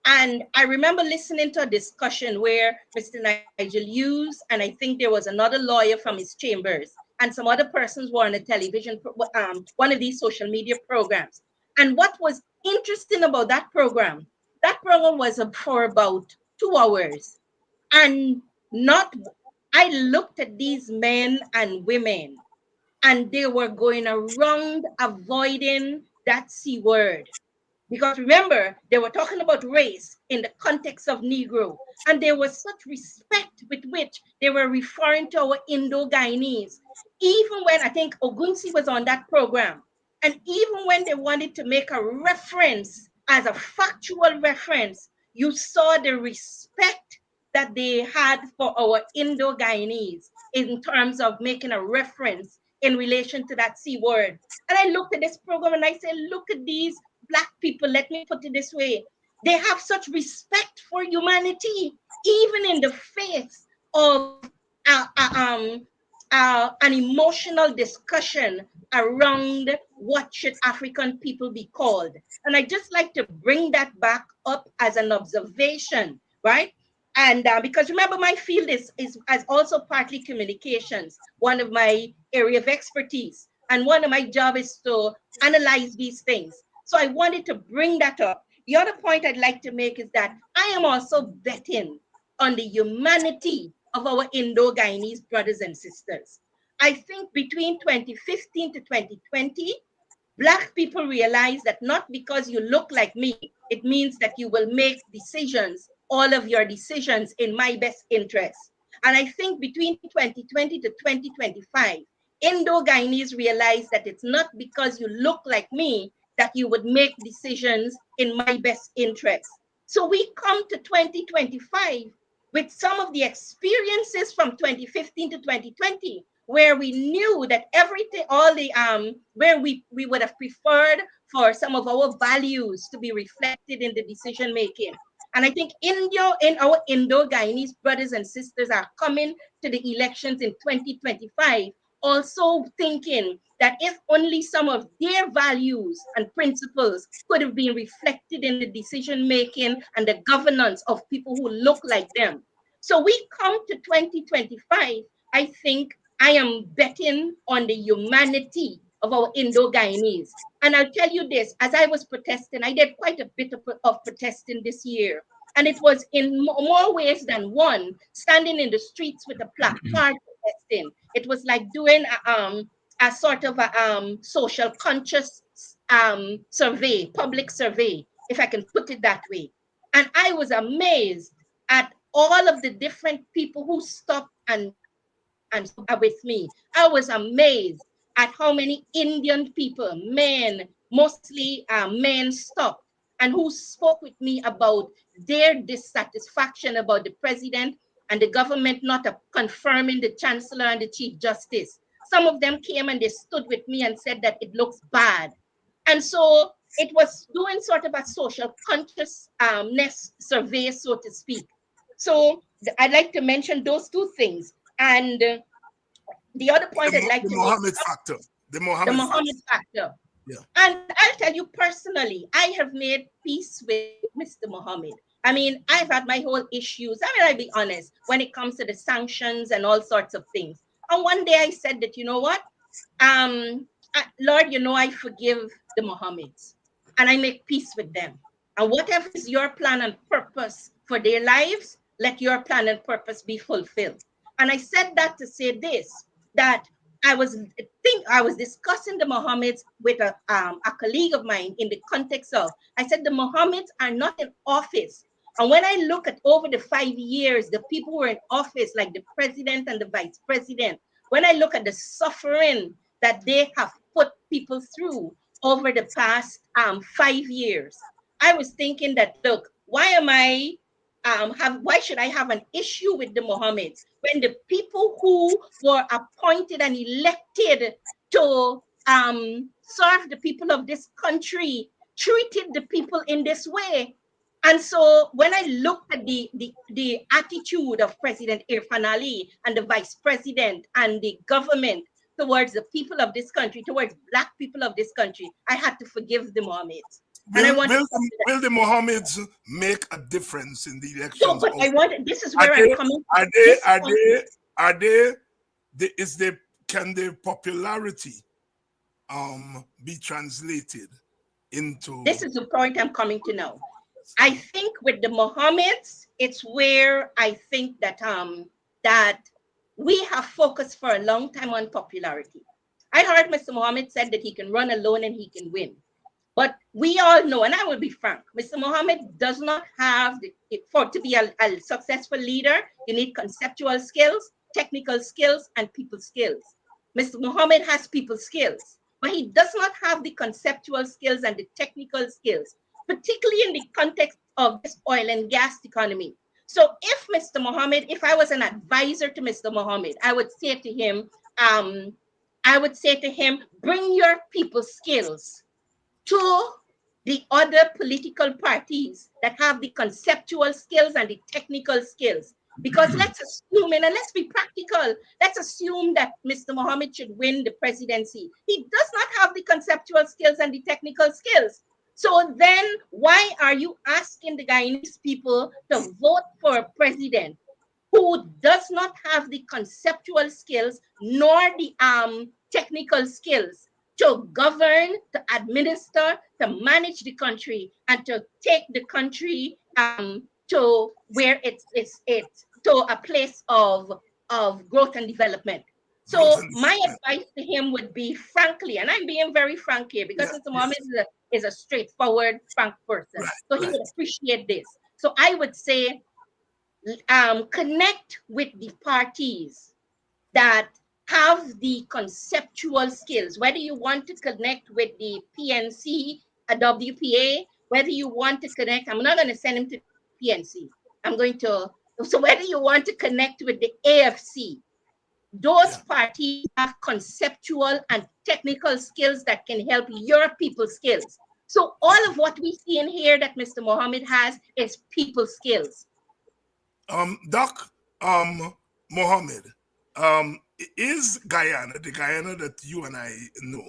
And I remember listening to a discussion where Mr. Nigel Hughes, and I think there was another lawyer from his chambers, and some other persons were on a television, one of these social media programs. And what was interesting about that program was for about 2 hours. And I looked at these men and women, and they were going around avoiding that C word. Because remember, they were talking about race in the context of Negro. And there was such respect with which they were referring to our Indo-Guyanese. Even when I think Ogunsi was on that program, and even when they wanted to make a reference as a factual reference, you saw the respect that they had for our Indo-Guyanese in terms of making a reference in relation to that C word. And I looked at this program and I said, look at these Black people, let me put it this way. They have such respect for humanity, even in the face of an emotional discussion around what should African people be called. And I just like to bring that back up as an observation, right? And because remember, my field is as also partly communications, one of my area of expertise. And one of my job is to analyze these things. So I wanted to bring that up. The other point I'd like to make is that I am also betting on the humanity of our Indo-Guyanese brothers and sisters. I think between 2015 to 2020, Black people realize that not because you look like me, it means that you will make decisions, all of your decisions in my best interest. And I think between 2020 to 2025, Indo-Guyanese realize that it's not because you look like me that you would make decisions in my best interest. So we come to 2025 with some of the experiences from 2015 to 2020, where we knew that everything, where we would have preferred for some of our values to be reflected in the decision making. And I think our Indo-Guyanese brothers and sisters are coming to the elections in 2025 also thinking that if only some of their values and principles could have been reflected in the decision making and the governance of people who look like them. So we come to 2025, I think I am betting on the humanity of our Indo-Guyanese. And I'll tell you this, as I was protesting, I did quite a bit of protesting this year. And it was in more ways than one, standing in the streets with a placard protesting. It was like doing a sort of a social conscious survey, public survey, if I can put it that way. And I was amazed at all of the different people who stopped and and with me. I was amazed at how many Indian people, men, mostly men, stopped and who spoke with me about their dissatisfaction about the president and the government not confirming the chancellor and the chief justice. Some of them came and they stood with me and said that it looks bad. And so it was doing sort of a social consciousness survey, so to speak. So I'd like to mention those two things. And the other point I'd like to make, Muhammad factor. The Muhammad factor. Yeah. And I'll tell you personally, I have made peace with Mr. Muhammad. I mean, I've had my whole issues. I mean, I'll be honest, when it comes to the sanctions and all sorts of things. And one day I said that, you know what? Lord, you know, I forgive the Mohammeds and I make peace with them. And whatever is your plan and purpose for their lives, let your plan and purpose be fulfilled. And I said that to say this, that I was discussing the Mohammeds with a colleague of mine in the context of, I said the Mohammeds are not in office. And when I look at over the 5 years, the people who are in office, like the president and the vice president, when I look at the suffering that they have put people through over the past 5 years, I was thinking that, look, why should I have an issue with the Mohammeds when the people who were appointed and elected to serve the people of this country treated the people in this way? And so when I looked at the attitude of President Irfan Ali and the vice president and the government towards the people of this country, towards Black people of this country, I had to forgive the Mohammeds. Will the Mohammeds make a difference in the elections? No, but this is where I'm coming from. Can their popularity be translated into? This is the point I'm coming to now. I think with the Mohammeds, it's where I think that that we have focused for a long time on popularity. I heard Mr. Mohammed said that he can run alone and he can win. But we all know, and I will be frank, Mr. Mohammed does not have, to be a successful leader, you need conceptual skills, technical skills, and people skills. Mr. Mohammed has people skills, but he does not have the conceptual skills and the technical skills, particularly in the context of this oil and gas economy. So if Mr. Mohammed, if I was an advisor to Mr. Mohammed, I would say to him, bring your people skills to the other political parties that have the conceptual skills and the technical skills. Because let's assume, and let's be practical, let's assume that Mr. Mohammed should win the presidency. He does not have the conceptual skills and the technical skills. So then why are you asking the Guyanese people to vote for a president who does not have the conceptual skills nor the technical skills to govern, to administer, to manage the country, and to take the country to where it's to a place of growth and development? So my advice to him would be, frankly, and I'm being very frank here because Mr. Mohammed is a straightforward, frank person. So he would appreciate this. So I would say, connect with the parties that have the conceptual skills, whether you want to connect with the PNC, a WPA, whether you want to connect, I'm not going to send him to PNC. So whether you want to connect with the AFC, those parties have conceptual and technical skills that can help your people skills. So all of what we see in here that Mr. Mohammed has is people skills. Doc Mohammed, is Guyana, the Guyana that you and I know,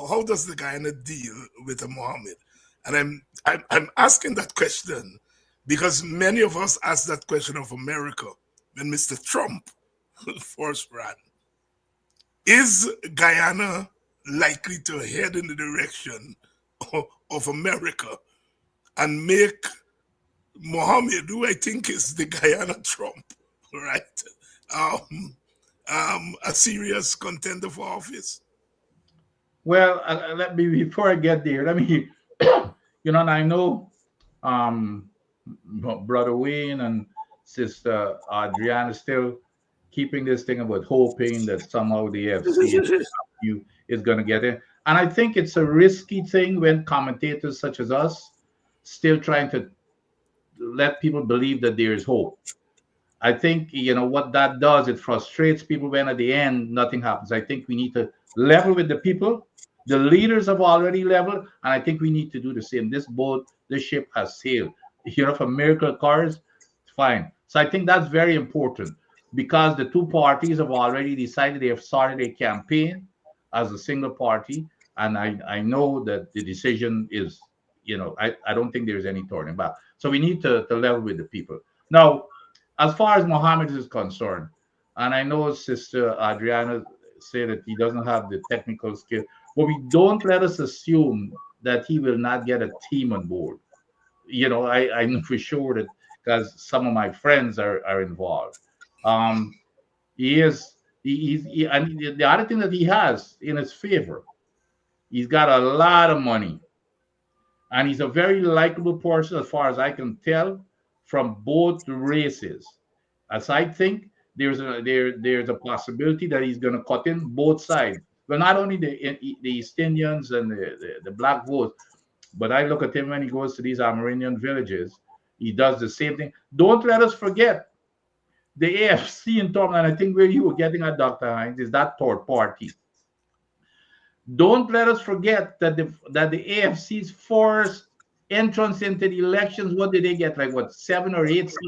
how does the Guyana deal with Mohammed? And I'm asking that question because many of us ask that question of America when Mr. Trump first ran. Is Guyana likely to head in the direction of America and make Mohammed, who I think is the Guyana Trump, right, a serious contender for office? Well, let me, before I get there, let me, and I know Brother Wayne and Sister Audreyanna still keeping this thing about hoping that somehow the AFC is going to get in. And I think it's a risky thing when commentators such as us still trying to let people believe that there is hope. I think, what that does, it frustrates people when at the end nothing happens. I think we need to level with the people. The leaders have already leveled, and I think we need to do the same. This ship has sailed. If a miracle occurs, fine. So I think that's very important because the two parties have already decided they have started a campaign as a single party, and I know that the decision is, I don't think there's any turning back. So we need to level with the people. Now, as far as Mohammed is concerned, and I know Sister Audreyanna said that he doesn't have the technical skill, but we don't let us assume that he will not get a team on board. I know for sure that because some of my friends are involved. And the other thing that he has in his favor, he's got a lot of money, and he's a very likable person as far as I can tell from both races. As I think there's a possibility that he's going to cut in both sides. Well, not only the East Indians and the black votes, but I look at him when he goes to these Amerindian villages. He does the same thing. Don't let us forget the AFC in terms, and I think where you were getting at, Dr. Hines, is that third party. Don't let us forget that the AFC's first entrance into the elections, what did they get? Like what, 7 or 8 seats?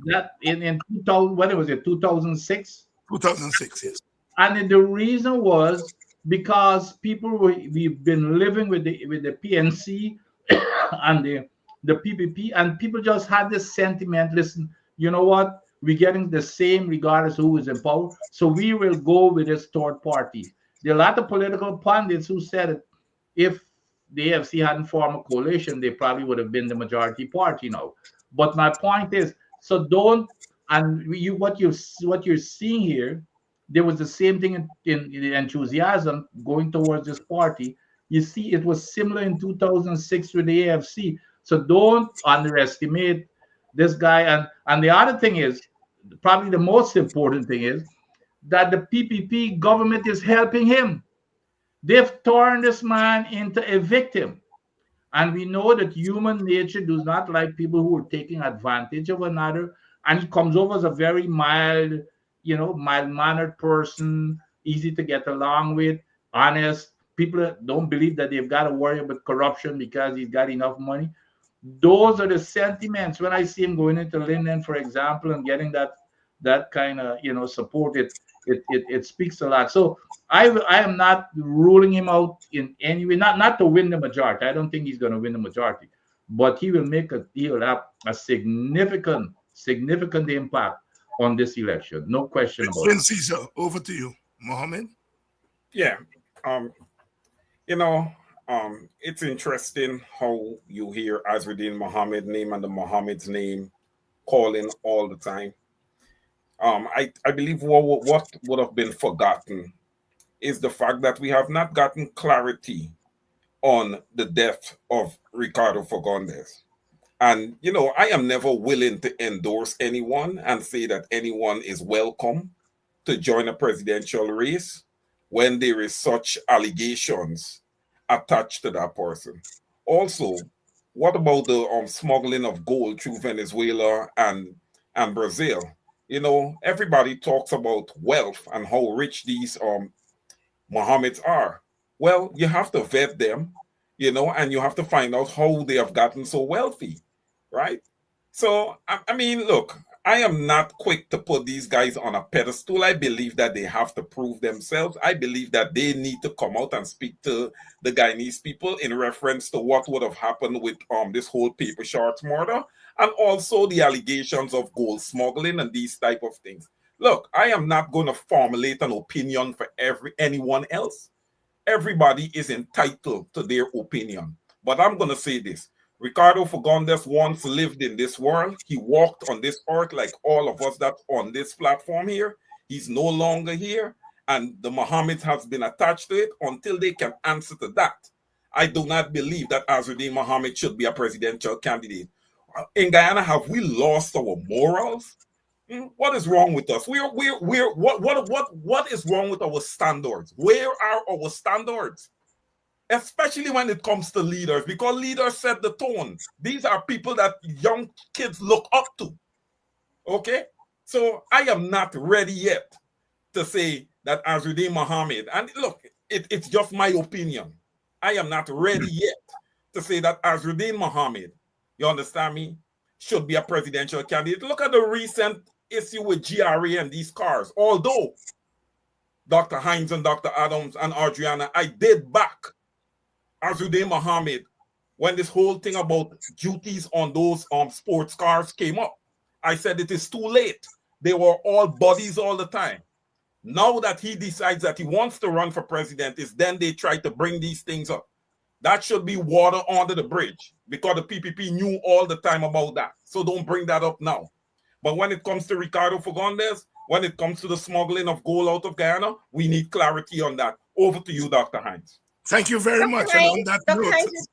That in 2000, what was it, 2006? 2006, yes. And the reason was because we've been living with the PNC and the PPP, and people just had this sentiment. Listen, you know what? We're getting the same regardless of who is in power. So we will go with this third party. There are a lot of political pundits who said that if the AFC hadn't formed a coalition, they probably would have been the majority party now. But my point is, so don't, and what you're seeing here, there was the same thing in the enthusiasm going towards this party. You see, it was similar in 2006 with the AFC. So don't underestimate this guy. And the other thing is, probably the most important thing is that the PPP government is helping him. They've turned this man into a victim. And we know that human nature does not like people who are taking advantage of another. And he comes over as a very mild, mild-mannered person, easy to get along with, honest. People don't believe that they've got to worry about corruption because he's got enough money. Those are the sentiments. When I see him going into Linden, for example, and getting that kind of support, it speaks a lot. So I am not ruling him out in any way, not to win the majority. I don't think he's going to win the majority, but he will have a significant impact on this election. No question about it. Caesar, over to you, Mohammed. Yeah. It's interesting how you hear Azruddin Mohammed name and the Mohammed's name calling all the time. I believe what would have been forgotten is the fact that we have not gotten clarity on the death of Ricardo Fagundes. And, I am never willing to endorse anyone and say that anyone is welcome to join a presidential race when there is such allegations attached to that person. Also, what about the smuggling of gold through Venezuela and Brazil? Everybody talks about wealth and how rich these Mohammeds are. Well, you have to vet them, and you have to find out how they have gotten so wealthy, right? So, I mean, look, I am not quick to put these guys on a pedestal. I believe that they have to prove themselves. I believe that they need to come out and speak to the Guyanese people in reference to what would have happened with this whole paper sharks murder, and also the allegations of gold smuggling and these type of things. Look, I am not going to formulate an opinion for anyone else. Everybody is entitled to their opinion. But I'm going to say this. Ricardo Fagundes once lived in this world. He walked on this earth like all of us that's on this platform here. He's no longer here. And the Mohammed has been attached to it until they can answer to that. I do not believe that Azruddin Mohammed should be a presidential candidate. In Guyana, have we lost our morals? What is wrong with us? What is wrong with our standards? Where are our standards? Especially when it comes to leaders, because leaders set the tone. These are people that young kids look up to. Okay? So I am not ready yet to say that Audreyanna Mohammed, and look, it's just my opinion. I am not ready yet to say that Audreyanna Mohammed, you understand me, should be a presidential candidate. Look at the recent issue with GRA and these cars. Although Dr. Hines and Dr. Adams and Audreyanna, I did back Audreyanna Mohammed when this whole thing about duties on those sports cars came up. I said it is too late. They were all buddies all the time. Now that he decides that he wants to run for president, is then they try to bring these things up. That should be water under the bridge, because the PPP knew all the time about that. So don't bring that up now. But when it comes to Ricardo Fagundes, when it comes to the smuggling of gold out of Guyana, we need clarity on that. Over to you, Dr. Hines. Thank you very much. Hines, and on that Dr. note, Hines,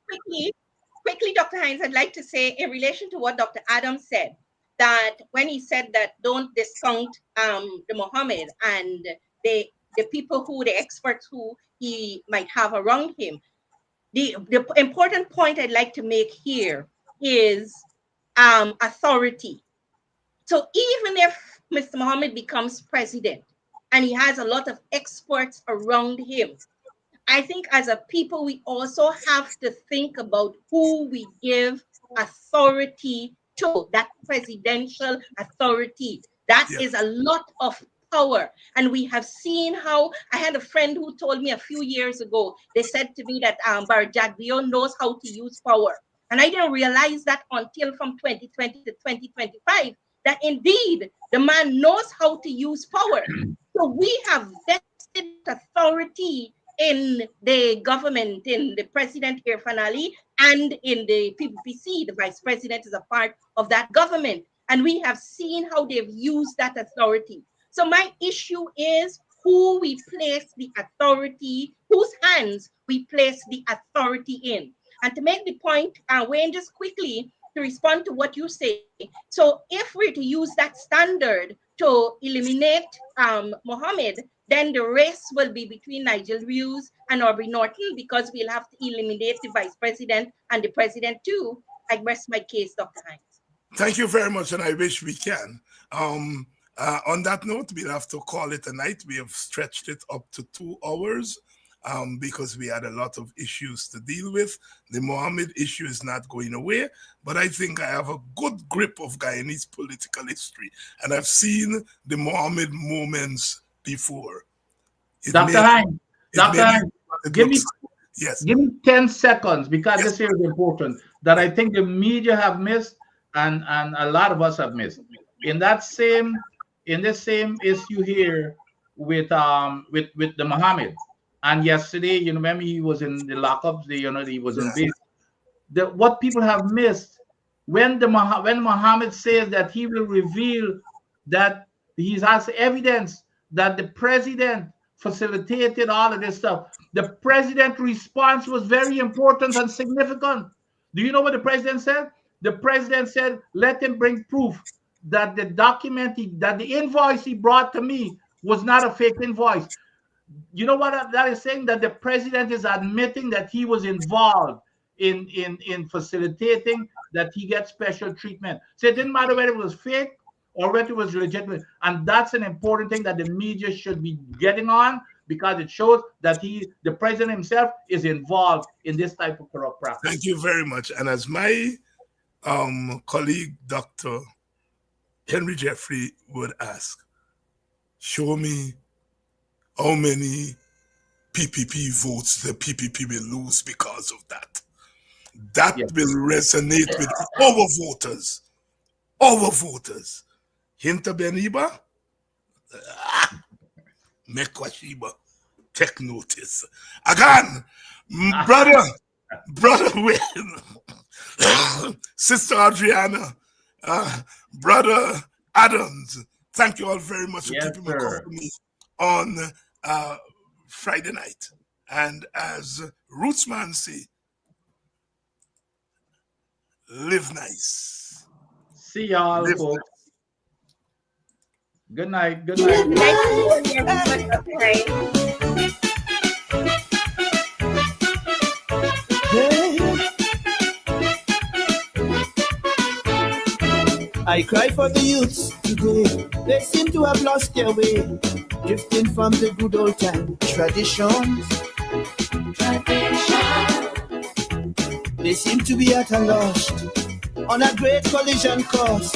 quickly, Dr. Hines, I'd like to say in relation to what Dr. Adams said, that when he said that don't discount the Mohammed and the people the experts who he might have around him. The important point I'd like to make here is authority. So even if Mr. Mohammed becomes president and he has a lot of experts around him, I think as a people, we also have to think about who we give authority to, that presidential authority. That is a lot of power. And we have seen how, I had a friend who told me a few years ago, they said to me that Barjagbio knows how to use power. And I didn't realize that until from 2020 to 2025, that indeed the man knows how to use power. So we have vested authority in the government, in the president here, finally, and in the PPPC. The vice president is a part of that government. And we have seen how they've used that authority. So my issue is who we place the authority, whose hands we place the authority in. And to make the point, Wayne, just quickly to respond to what you say. So if we're to use that standard to eliminate Mohammed, then the race will be between Nigel Hughes and Aubrey Norton, because we'll have to eliminate the vice president and the president too. I rest my case, Dr. Hines. Thank you very much, and I wish we can. On that note, we'll have to call it a night. We have stretched it up to 2 hours because we had a lot of issues to deal with. The Mohammed issue is not going away, but I think I have a good grip of Guyanese political history, and I've seen the Mohammed moments before. Dr. Hines, give me 10 seconds, because this here is important, that I think the media have missed and a lot of us have missed. In this same issue here with the Mohammed, and yesterday, you remember he was in the lockups, he was in base. What people have missed, when Mohammed says that he will reveal that he has evidence that the president facilitated all of this stuff, the president's response was very important and significant. Do you know what the president said? The president said, let him bring proof that the document, that the invoice he brought to me was not a fake invoice. You know what that is saying? That the president is admitting that he was involved in facilitating that he gets special treatment. So it didn't matter whether it was fake or whether it was legitimate. And that's an important thing that the media should be getting on, because it shows that the president himself is involved in this type of corrupt practice. Thank you very much. And as my colleague, Dr. Henry Jeffrey, would ask, show me how many PPP votes the PPP will lose because of that. That will resonate with our voters. Our voters. Hinta Beniba, Mekwashiba, take notice. Again, brother Wayne, Sister Audreyanna, Brother Adams, thank you all very much for keeping me company on Friday night. And as Rootsman say, live nice. See y'all, folks. Good night. Good To live night. nice. Hey. I cry for the youths today. They seem to have lost their way, drifting from the good old time traditions. They seem to be at a loss on a great collision course.